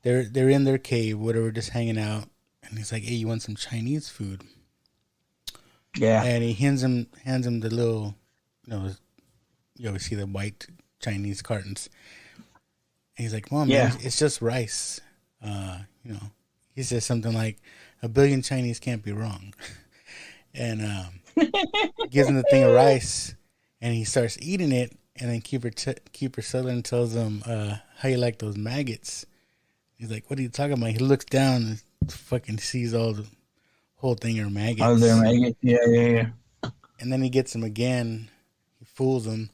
They're in their cave, whatever, just hanging out, and he's like, "Hey, you want some Chinese food?" Yeah, and he hands him the little, you always see the white Chinese cartons. And he's like, "Mom, man, it's just rice." He says something like, "A billion Chinese can't be wrong," and gives him the thing of rice, and he starts eating it. And then Kiefer Sutherland tells him, "How you like those maggots?" He's like, "What are you talking about?" He looks down and fucking sees all the whole thing are maggots. Oh, they're maggots. Yeah. And then he gets him again. He fools him,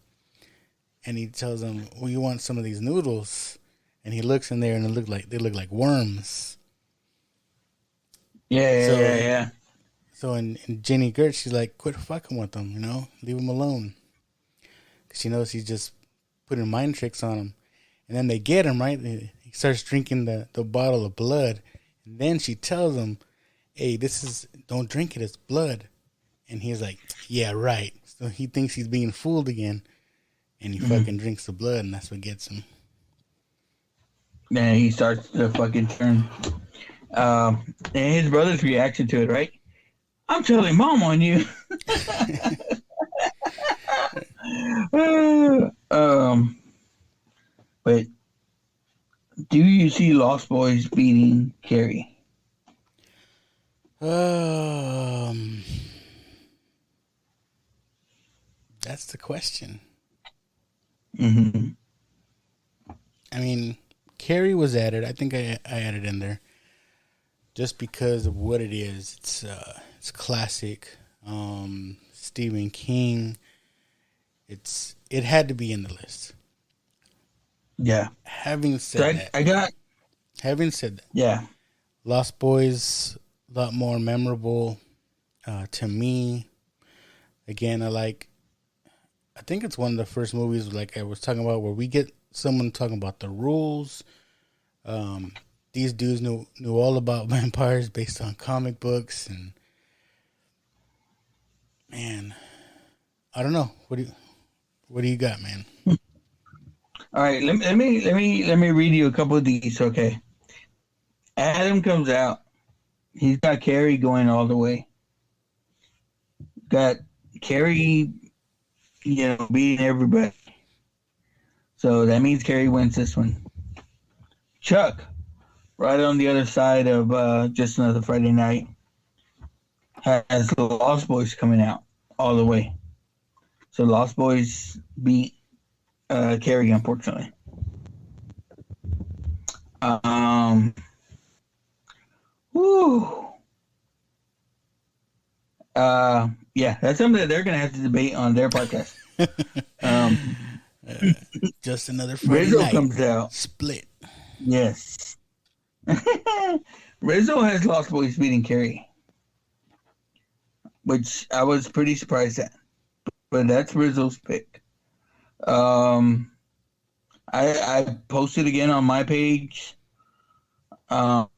and he tells him, "Well, you want some of these noodles?" And he looks in there, and they look like worms. Yeah. So in Jenny Gertz, she's like, "Quit fucking with them, leave him alone." Because she knows he's just putting mind tricks on him. And then they get him, right? He starts drinking the bottle of blood. And then she tells him, "Hey, don't drink it, it's blood." And he's like, "Yeah, right." So he thinks he's being fooled again. And he fucking drinks the blood, and that's what gets him. Then he starts to fucking turn. And his brother's reaction to it, right? "I'm telling Mom on you." But do you see Lost Boys beating Carrie? That's the question. Mm-hmm. I mean, Carrie was added. I think I added in there just because of what it is. It's classic. Stephen King. It had to be in the list. Yeah. Having said that, yeah, Lost Boys a lot more memorable to me. Again, I think it's one of the first movies, like I was talking about, where we get someone talking about the rules. These dudes knew all about vampires based on comic books, and man, I don't know. What do you got, man? All right, let me read you a couple of these. Okay, Adam comes out. He's got Carrie going all the way. Got Carrie, beating everybody. So that means Carrie wins this one. Chuck, right on the other side of Just Another Friday Night, has the Lost Boys coming out all the way. So Lost Boys beat Carrie, unfortunately. Yeah, that's something that they're going to have to debate on their podcast. Just Another Friday Rizzo Night. Comes out. Split. Yes. Rizzo has Lost Boys beating Carrie, which I was pretty surprised at. but that's Rizzo's pick. I posted again on my page. Got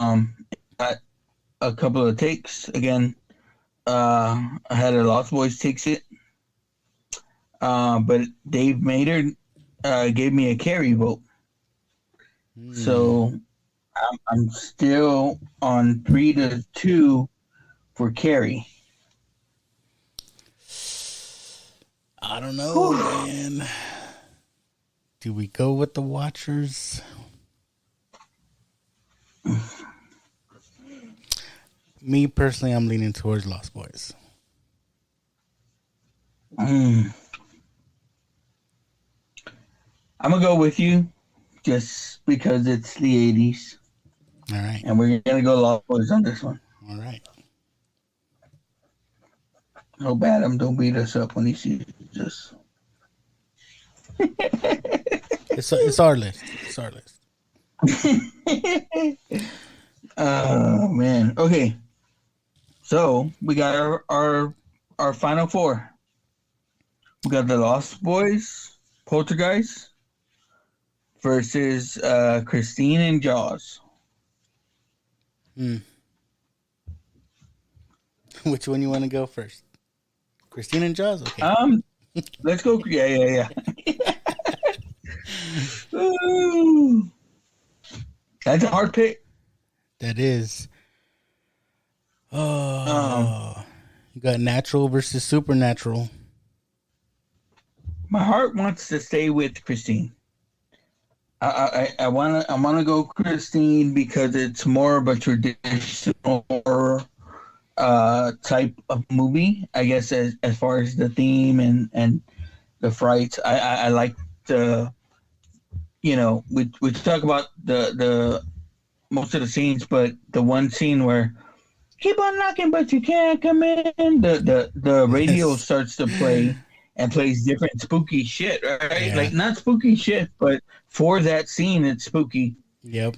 a couple of takes again. I had a Lost Boys takes it, but Dave Maynard gave me a Carrie vote. So I'm still on 3-2 for Carrie. I don't know, man. Do we go with the Watchers? Me personally, I'm leaning towards Lost Boys. I'm gonna go with you, just because it's the 80s. All right, and we're gonna go Lost Boys on this one. All right. Hope Adam don't beat us up when he sees us. It's our list. It's our list. Oh man. Okay. So we got our final four. We got the Lost Boys, Poltergeist versus Christine and Jaws. Which one you want to go first? Christine and Jaws? Okay. Let's go. Yeah. Ooh. That's a hard pick. That is. Oh, you got natural versus supernatural. My heart wants to stay with Christine. I wanna go Christine because it's more of a traditional horror type of movie. I guess as far as the theme and the frights, I like the, you know, we talk about the most of the scenes, but the one scene where keep on knocking but you can't come in, the radio starts to play and plays different spooky shit, right? Yeah. Like not spooky shit, but for that scene it's spooky. Yep.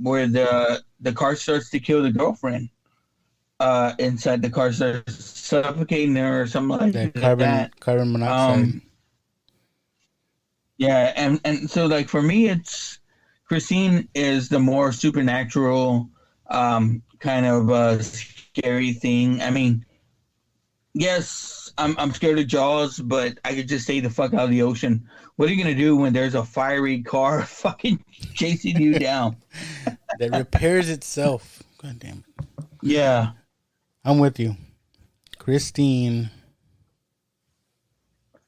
Where the car starts to kill the girlfriend. Inside the car starts suffocating her or something like that. Carbon monoxide. Yeah, and so like for me, it's Christine is the more supernatural, kind of scary thing. I mean, yes, I'm scared of Jaws, but I could just stay the fuck out of the ocean. What are you gonna do when there's a fiery car fucking chasing you down? That repairs itself. God damn it. Yeah. I'm with you. Christine.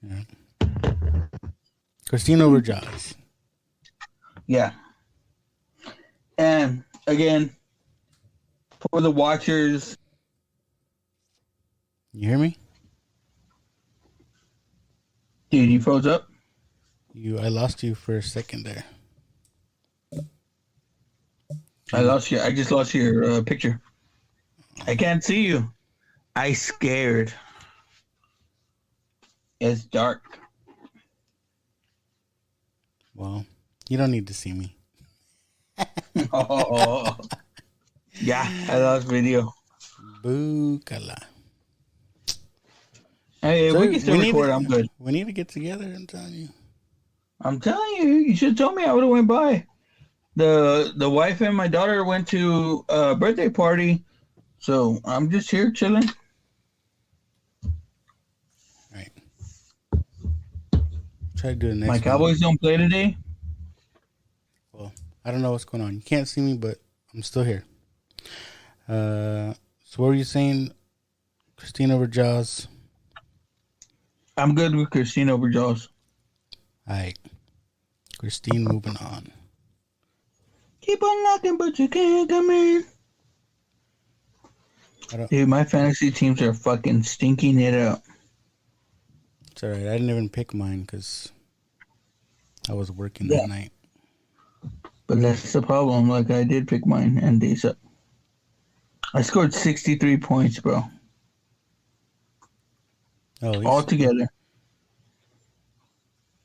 Yeah. Christine over Jaws. Yeah. And again, for the watchers. You hear me? Dude, you froze up? I lost you for a second there. I lost you. I just lost your picture. I can't see you. I scared. It's dark. Well, you don't need to see me. Oh. Yeah, I lost video. Bookala. Hey, we can still record. I'm good. We need to get together, I'm telling you. I'm telling you, you should have told me. I would have went by. The wife and my daughter went to a birthday party, so I'm just here chilling. Right. Try to do the next My one. Cowboys don't play today. Well, I don't know what's going on. You can't see me, but I'm still here. So what were you saying? Christine over Jaws? I'm good with Christine over Jaws. All right. Christine moving on. Keep on knocking, but you can't come in. Dude, my fantasy teams are fucking stinking it up. It's all right. I didn't even pick mine because I was working that night. But that's the problem. Like, I did pick mine, and they suck. I scored 63 points, bro. Oh, all together.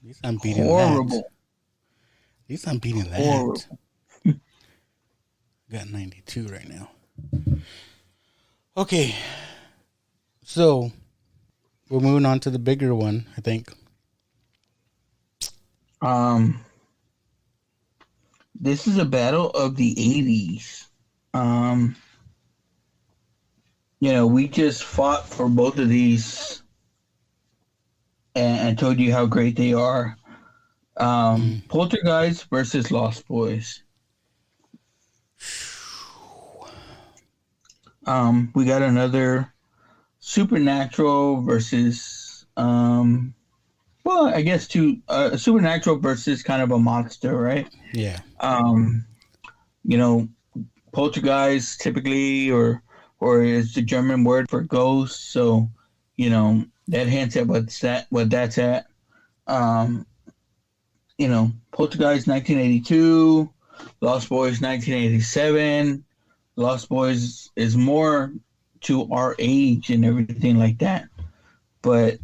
At least I'm beating horrible. That. At least I'm beating that. Horrible. Got 92 right now. Okay. So, we're moving on to the bigger one, I think. This is a battle of the 80s. We just fought for both of these and told you how great they are. Poltergeist versus Lost Boys. We got another supernatural versus, I guess supernatural versus kind of a monster, right? Yeah. Poltergeist typically, or is the German word for ghost. So, that hints at what that's at. Poltergeist 1982, Lost Boys 1987. Lost Boys is more to our age and everything like that. But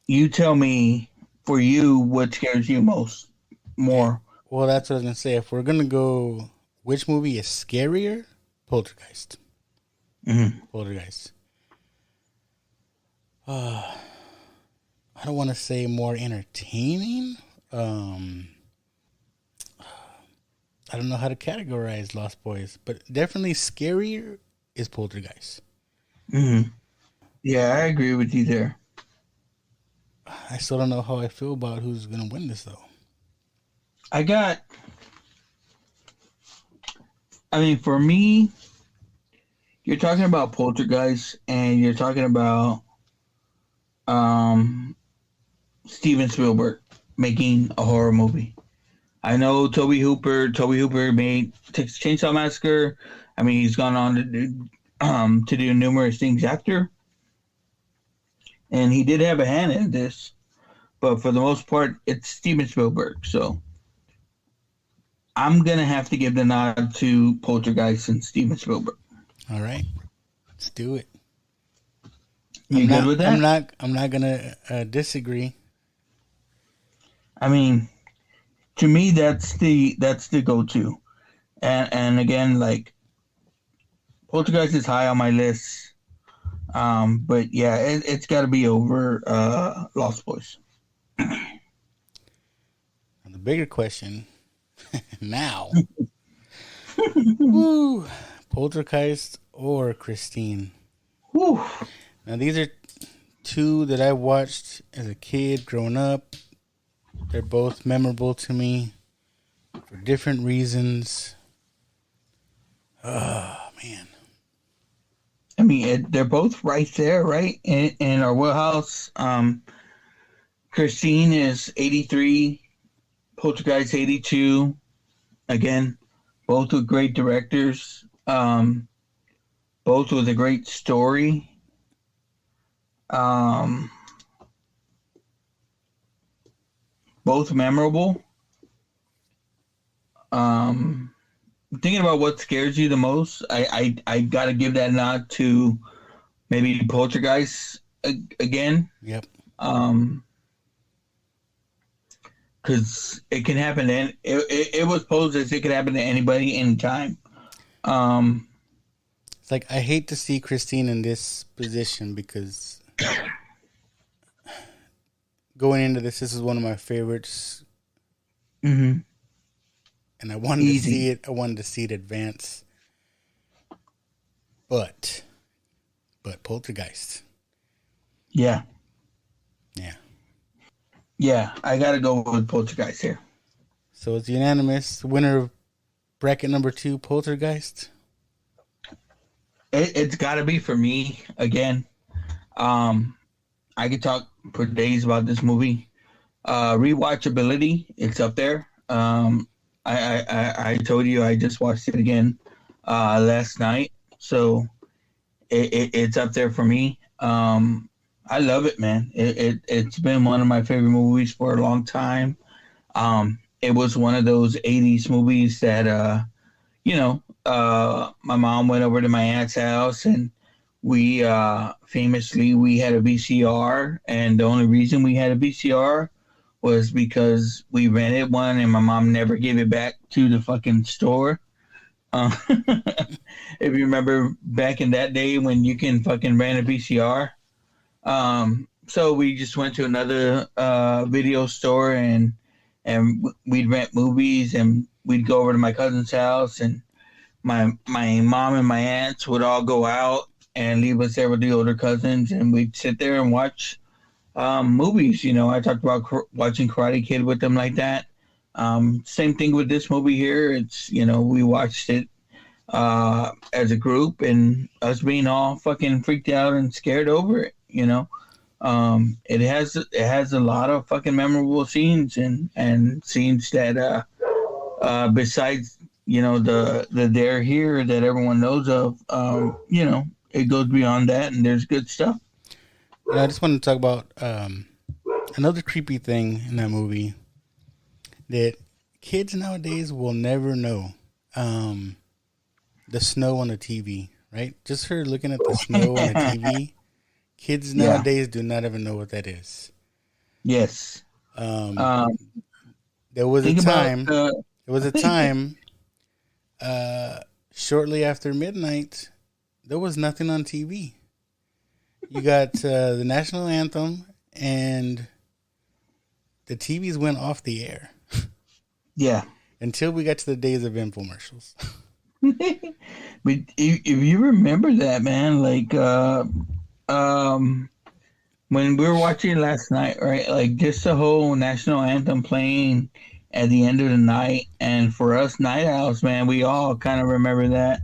you tell me, for you, what scares you more? Well, that's what I was going to say. If we're going to go, which movie is scarier? Poltergeist. Mm-hmm. Poltergeist. I don't want to say more entertaining. I don't know how to categorize Lost Boys, but definitely scarier is Poltergeist. Mm-hmm. Yeah, I agree with you there. I still don't know how I feel about who's going to win this, though. For me, you're talking about Poltergeist and you're talking about Steven Spielberg making a horror movie. I know Toby Hooper made Texas Chainsaw Massacre. He's gone on to do numerous things after. And he did have a hand in this. But for the most part, it's Steven Spielberg. So I'm going to have to give the nod to Poltergeist and Steven Spielberg. All right. Let's do it. You good with that? I'm not going to disagree. To me, that's the go-to. And again, Poltergeist is high on my list. But yeah, it's got to be over Lost Boys. And the bigger question now, woo, Poltergeist or Christine? Woo. Now these are two that I watched as a kid growing up. They're both memorable to me for different reasons. Oh, man. They're both right there, right? In our wheelhouse. Christine is 83, Poltergeist 82. Again, both with great directors. Both with a great story. Both memorable. Thinking about what scares you the most, I gotta give that nod to maybe Poltergeist again. Yep. Because it can happen, and it was posed as it could happen to anybody, anytime. It's like I hate to see Christine in this position because going into this is one of my favorites. Mm-hmm. And I wanted to see it. I wanted to see it advance. But Poltergeist. Yeah. Yeah. Yeah, I got to go with Poltergeist here. So it's unanimous. Winner of bracket number 2, Poltergeist. It's got to be for me again. I could talk for days about this movie. Rewatchability, it's up there. I told you I just watched it again last night, so it's up there for me. I love it, man. It's been one of my favorite movies for a long time. It was one of those 80s movies that, my mom went over to my aunt's house and we famously had a VCR, and the only reason we had a VCR was because we rented one and my mom never gave it back to the fucking store. If you remember back in that day when you can fucking rent a VCR, So we just went to another video store and we'd rent movies and we'd go over to my cousin's house and my mom and my aunts would all go out and leave us there with the older cousins and we'd sit there and watch movies. You know, I talked about watching Karate Kid with them like that. Same thing with this movie here. It's, you know, we watched it as a group and us being all fucking freaked out and scared over it, you know. It has a lot of fucking memorable scenes and scenes that besides, you know, the Dare Here that everyone knows of, you know, it goes beyond that and there's good stuff. I just want to talk about another creepy thing in that movie that kids nowadays will never know. The snow on the TV, right? Just for looking at the snow on the TV, kids nowadays do not even know what that is. Yes. There was a time. Shortly after midnight, there was nothing on TV. You got the national anthem, and the TVs went off the air. Yeah. Until we got to the days of infomercials. But if you remember that, man, like when we were watching last night, right? Like just the whole national anthem playing at the end of the night, and for us night owls, man, we all kind of remember that.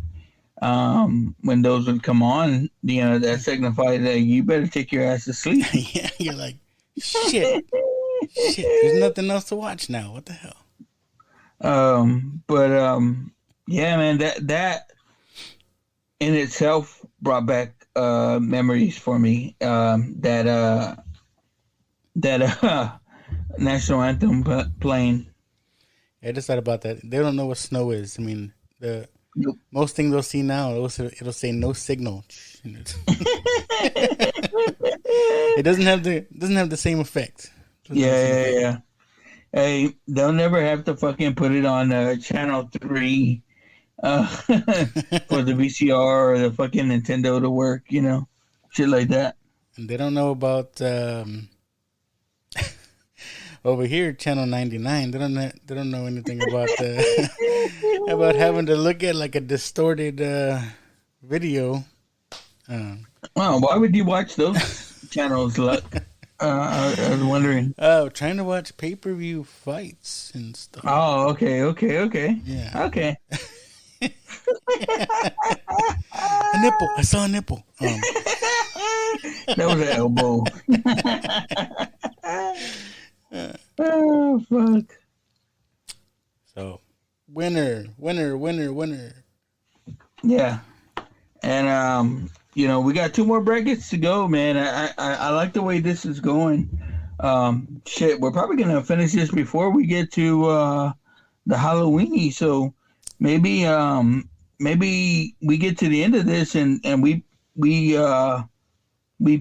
When those would come on, you know, that signified that you better take your ass to sleep. Yeah, you're like, shit, there's nothing else to watch now. What the hell? Yeah, man, that in itself brought back memories for me. That national anthem playing. Yeah, I just thought about that. They don't know what snow is. I mean, most thing they'll see now, it'll say no signal. It doesn't have the same effect. Yeah. Hey, they'll never have to fucking put it on channel 3 for the VCR or the fucking Nintendo to work, you know, shit like that. And they don't know about over here, channel 99. They don't know anything about about having to look at like a distorted video. Well, why would you watch those channels? I was wondering. Oh, trying to watch pay-per-view fights and stuff. Oh, okay. Yeah. Okay. A nipple. I saw a nipple. That was an elbow. Oh, fuck. So, winner. Yeah. And, you know, we got 2 more brackets to go, man. I like the way this is going. Shit, we're probably going to finish this before we get to the Halloweeny. So maybe we get to the end of this and we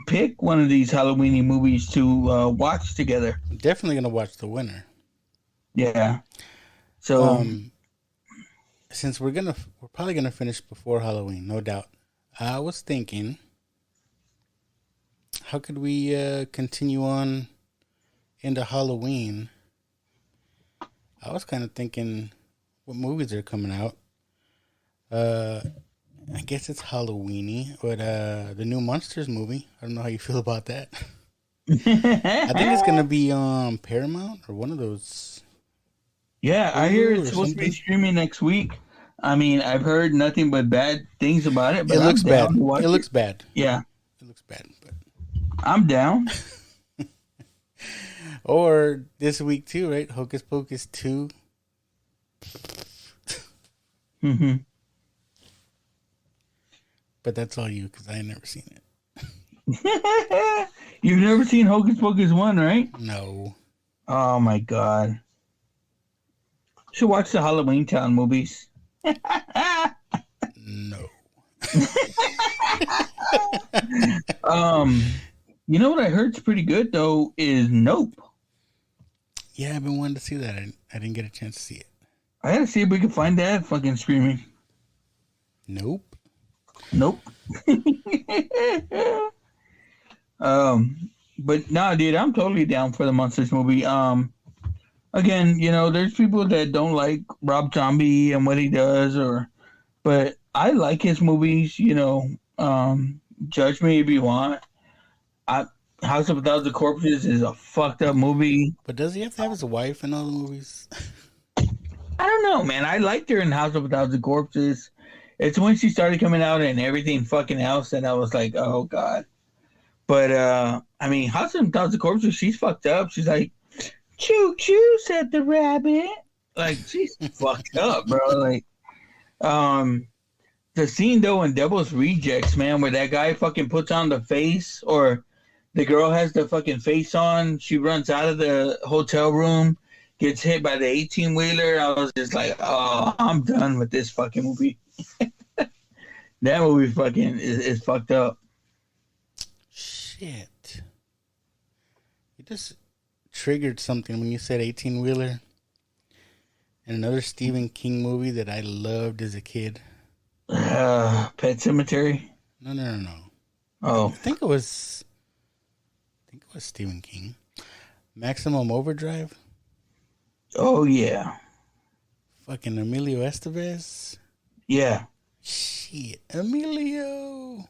pick one of these Halloweeny movies to watch together. Definitely going to watch the winner. Yeah. So since we're probably going to finish before Halloween, no doubt. I was thinking, how could we continue on into Halloween? I was kind of thinking, what movies are coming out? I guess it's Halloweeny, but the new Monsters movie. I don't know how you feel about that. I think it's going to be on Paramount or one of those. Yeah, I hear it's supposed to be streaming next week. I mean, I've heard nothing but bad things about it. But it looks bad. It looks bad. Yeah. It looks bad. But I'm down. Or this week too, right? Hocus Pocus 2. Mm-hmm. But that's all you, because I ain't never seen it. You've never seen Hocus Pocus 1, right? No. Oh, my God. You should watch the Halloween Town movies. No. You know what I heard's pretty good though is Nope. Yeah, I've been wanting to see that. I didn't get a chance to see it. I gotta see if we can find that fucking streaming. Nope. But nah, dude, I'm totally down for the Monsters movie. Again, there's people that don't like Rob Zombie and what he does, but I like his movies. Judge me if you want. House of a Thousand Corpses is a fucked up movie. But does he have to have his wife in all the movies? I don't know, man. I liked her in House of a Thousand Corpses. It's when she started coming out and everything fucking else that I was like, oh god. But House of a Thousand Corpses, she's fucked up. She's like, choo choo, said the rabbit. Like, she's fucked up, bro. Like, the scene though in Devil's Rejects, man, where that guy fucking puts on the face, or the girl has the fucking face on, she runs out of the hotel room, gets hit by the 18-wheeler. I was just like, oh, I'm done with this fucking movie. That movie fucking is fucked up. Shit. You just triggered something when you said 18-wheeler. And another Stephen King movie that I loved as a kid. Pet Sematary? No. Oh. I think it was Stephen King. Maximum Overdrive? Oh, yeah. Fucking Emilio Estevez? Yeah. Shit, Emilio.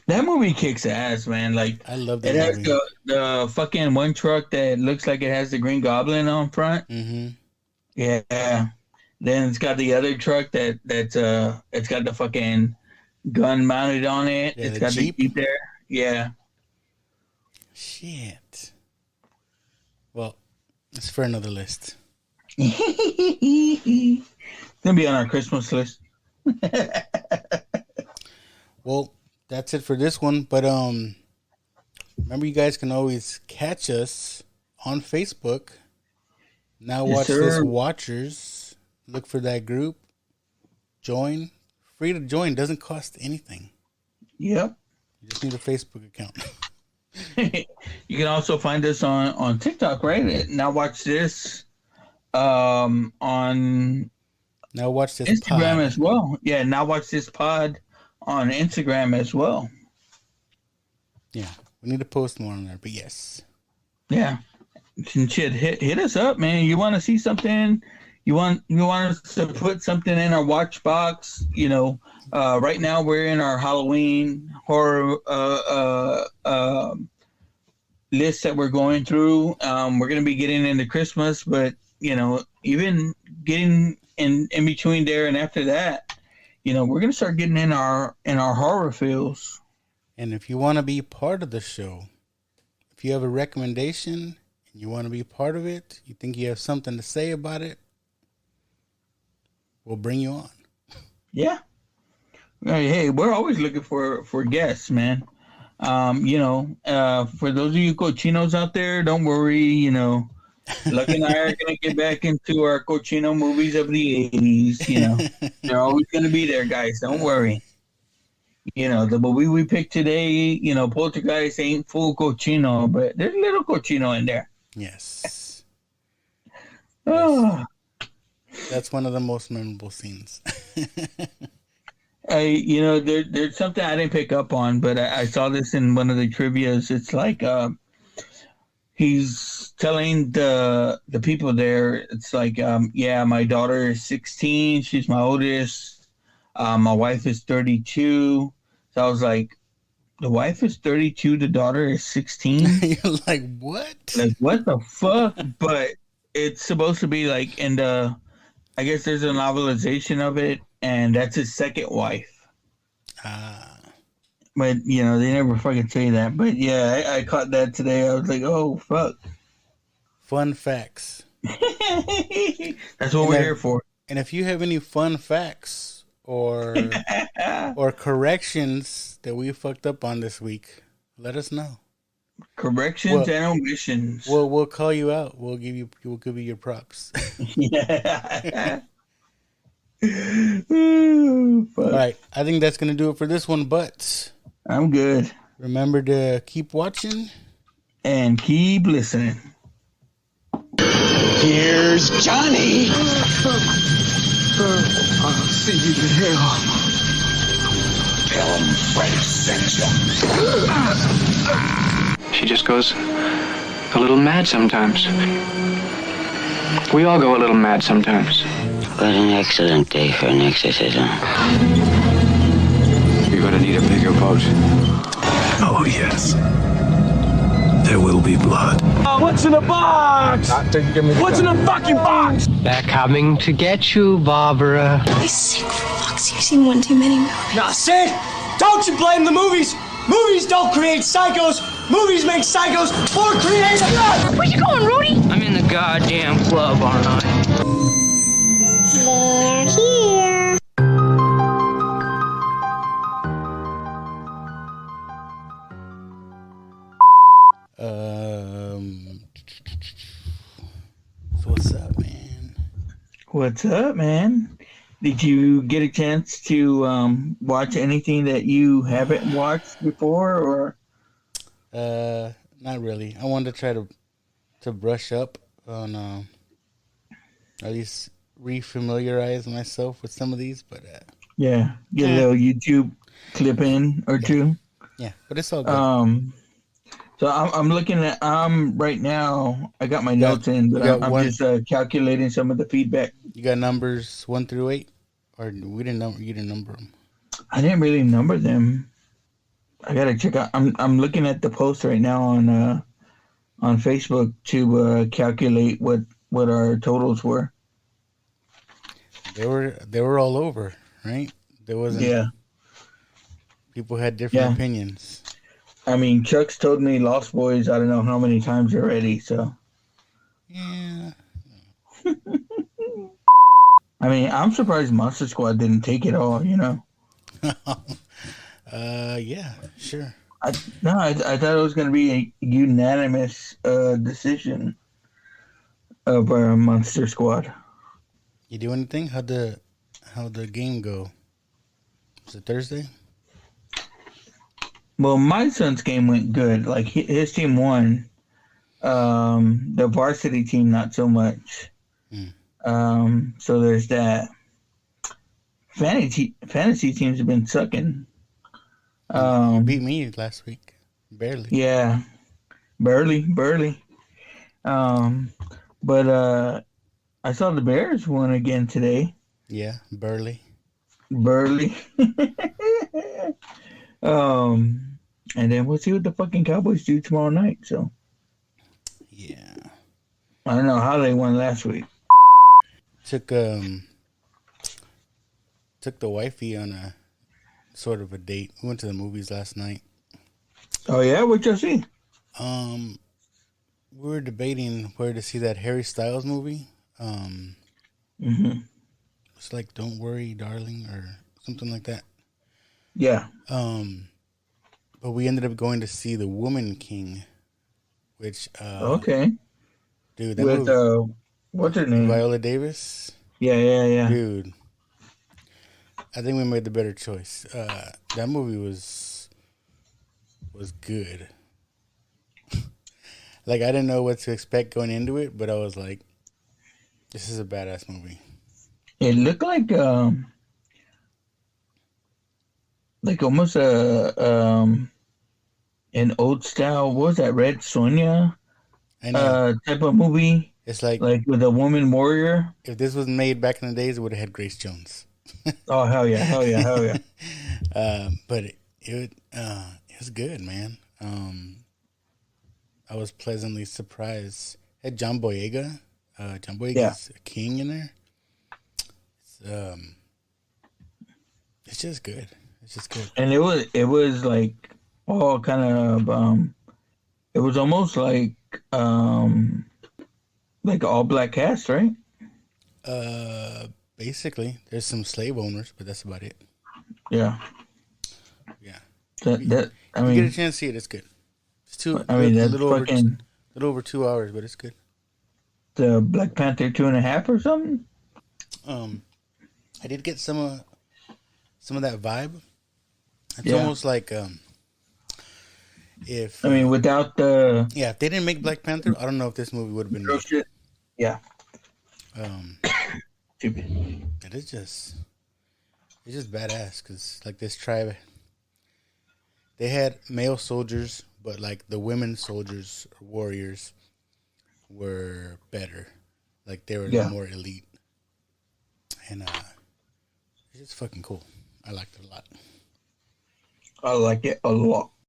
That movie kicks ass, man. Like, I love that movie. It has the fucking one truck that looks like it has the Green Goblin on front. Mm-hmm. Yeah. Then it's got the other truck that's it's got the fucking gun mounted on it. Yeah, it's got the Jeep there. Yeah. Shit. Well, it's for another list. It's gonna be on our Christmas list. Well, that's it for this one. But remember, you guys can always catch us on Facebook. Now Watch This Watchers. Look for that group. Join. Free to join. Doesn't cost anything. Yep. You just need a Facebook account. You can also find us on TikTok, right? Now Watch This. On Now Watch This Instagram pod as well. Yeah, Now Watch This pod on Instagram as well. Yeah, we need to post more on there, but yes. Yeah. Shit, hit us up, man. You want to see something? You want us to put something in our watch box? Right now we're in our Halloween horror list that we're going through. We're gonna be getting into Christmas, but even getting in between there and after that, we're gonna start getting in our horror feels. And if you want to be part of the show, if you have a recommendation and you want to be part of it, you think you have something to say about it, we'll bring you on. Yeah. Hey, we're always looking for guests, man. For those of you cochinos out there, don't worry. Luck and I are going to get back into our cochino movies of the 80s. They're always going to be there, guys. Don't worry. The movie we picked today, Poltergeist ain't full cochino, but there's a little cochino in there. Yes. Oh. That's one of the most memorable scenes. There's something I didn't pick up on, but I saw this in one of the trivias. It's like he's telling the people there, it's like, my daughter is 16. She's my oldest. My wife is 32. So I was like, the wife is 32, the daughter is 16? You're like, what? Like, what the fuck? But it's supposed to be like I guess there's a novelization of it, and that's his second wife. But, they never fucking say that. But, yeah, I caught that today. I was like, oh, fuck. Fun facts. That's what we're here for. And if you have any fun facts or corrections that we fucked up on this week, let us know. Corrections and omissions. We'll call you out. We'll give you your props. Yeah. Ooh, all right, I think that's gonna do it for this one. But I'm good. Remember to keep watching and keep listening. Here's Johnny. I'll see you in hell. Tell him Freddy sent you. She just goes a little mad sometimes. We all go a little mad sometimes. What an excellent day for an exorcism. You're gonna need a bigger boat. Oh, yes. There will be blood. What's in the box? What's in the fucking box? They're coming to get you, Barbara. I sick fucks. You've seen one too many movies. Now, Sid, don't you blame the movies. Movies don't create psychos. Movies make psychos more creative. Where you going, Rudy? I'm in the goddamn club, aren't I? They're here. So what's up, man? What's up, man? Did you get a chance to watch anything that you haven't watched before, or? Not really. I wanted to try to brush up on at least refamiliarize myself with some of these, but Yeah, get a little YouTube clip in or two. Yeah, but it's all good. So I'm looking at right now. I got my notes in, but I'm just calculating some of the feedback. You got numbers 1 through 8, or we didn't number? You didn't number them. I didn't really number them. I gotta check out. I'm looking at the post right now on Facebook to calculate what our totals were. They were all over, right? There wasn't. Yeah. People had different opinions. I mean, Chuck's told me Lost Boys I don't know how many times already, so. Yeah. I mean, I'm surprised Monster Squad didn't take it all, you know? Yeah, sure. I thought it was going to be a unanimous decision of our Monster Squad. You do anything? How'd the game go? Was it Thursday? Well, my son's game went good. Like, his team won. The varsity team, not so much. So there's that. Fantasy teams have been sucking. You beat me last week. Barely. Yeah. Barely. But I saw the Bears won again today. Yeah, barely. And then we'll see what the fucking Cowboys do tomorrow night. So, yeah, I don't know how they won last week. Took the wifey on a sort of a date. We went to the movies last night. Oh yeah, what y'all see? We were debating where to see that Harry Styles movie. It's like "Don't Worry, Darling" or something like that. Yeah. But we ended up going to see The Woman King, which okay, dude, that with movie, what's her name? Viola Davis. Yeah. Dude, I think we made the better choice. That movie was good. Like, I didn't know what to expect going into it, but I was like, this is a badass movie. It looked like almost an old style. What was that, Red Sonja type of movie? It's like with a woman warrior. If this was made back in the days, it would have had Grace Jones. Oh hell yeah! But it was good, man. I was pleasantly surprised. It had John Boyega. John Boyega's a king in there. It's just good. And it was like all kind of it was almost like all black cast, right? Basically, there's some slave owners, but that's about it. Yeah. If you get a chance to see it, it's good. It's that's a little over 2 hours, but it's good. The Black Panther 2.5 or something. I did get some of that vibe. It's almost like without the if they didn't make Black Panther, I don't know if this movie would have been made. Shit. Yeah. It's just badass because like this tribe, they had male soldiers but like the women soldiers, warriors, were better. Like they were more elite, and it's just fucking cool. I liked it a lot. I like it a lot.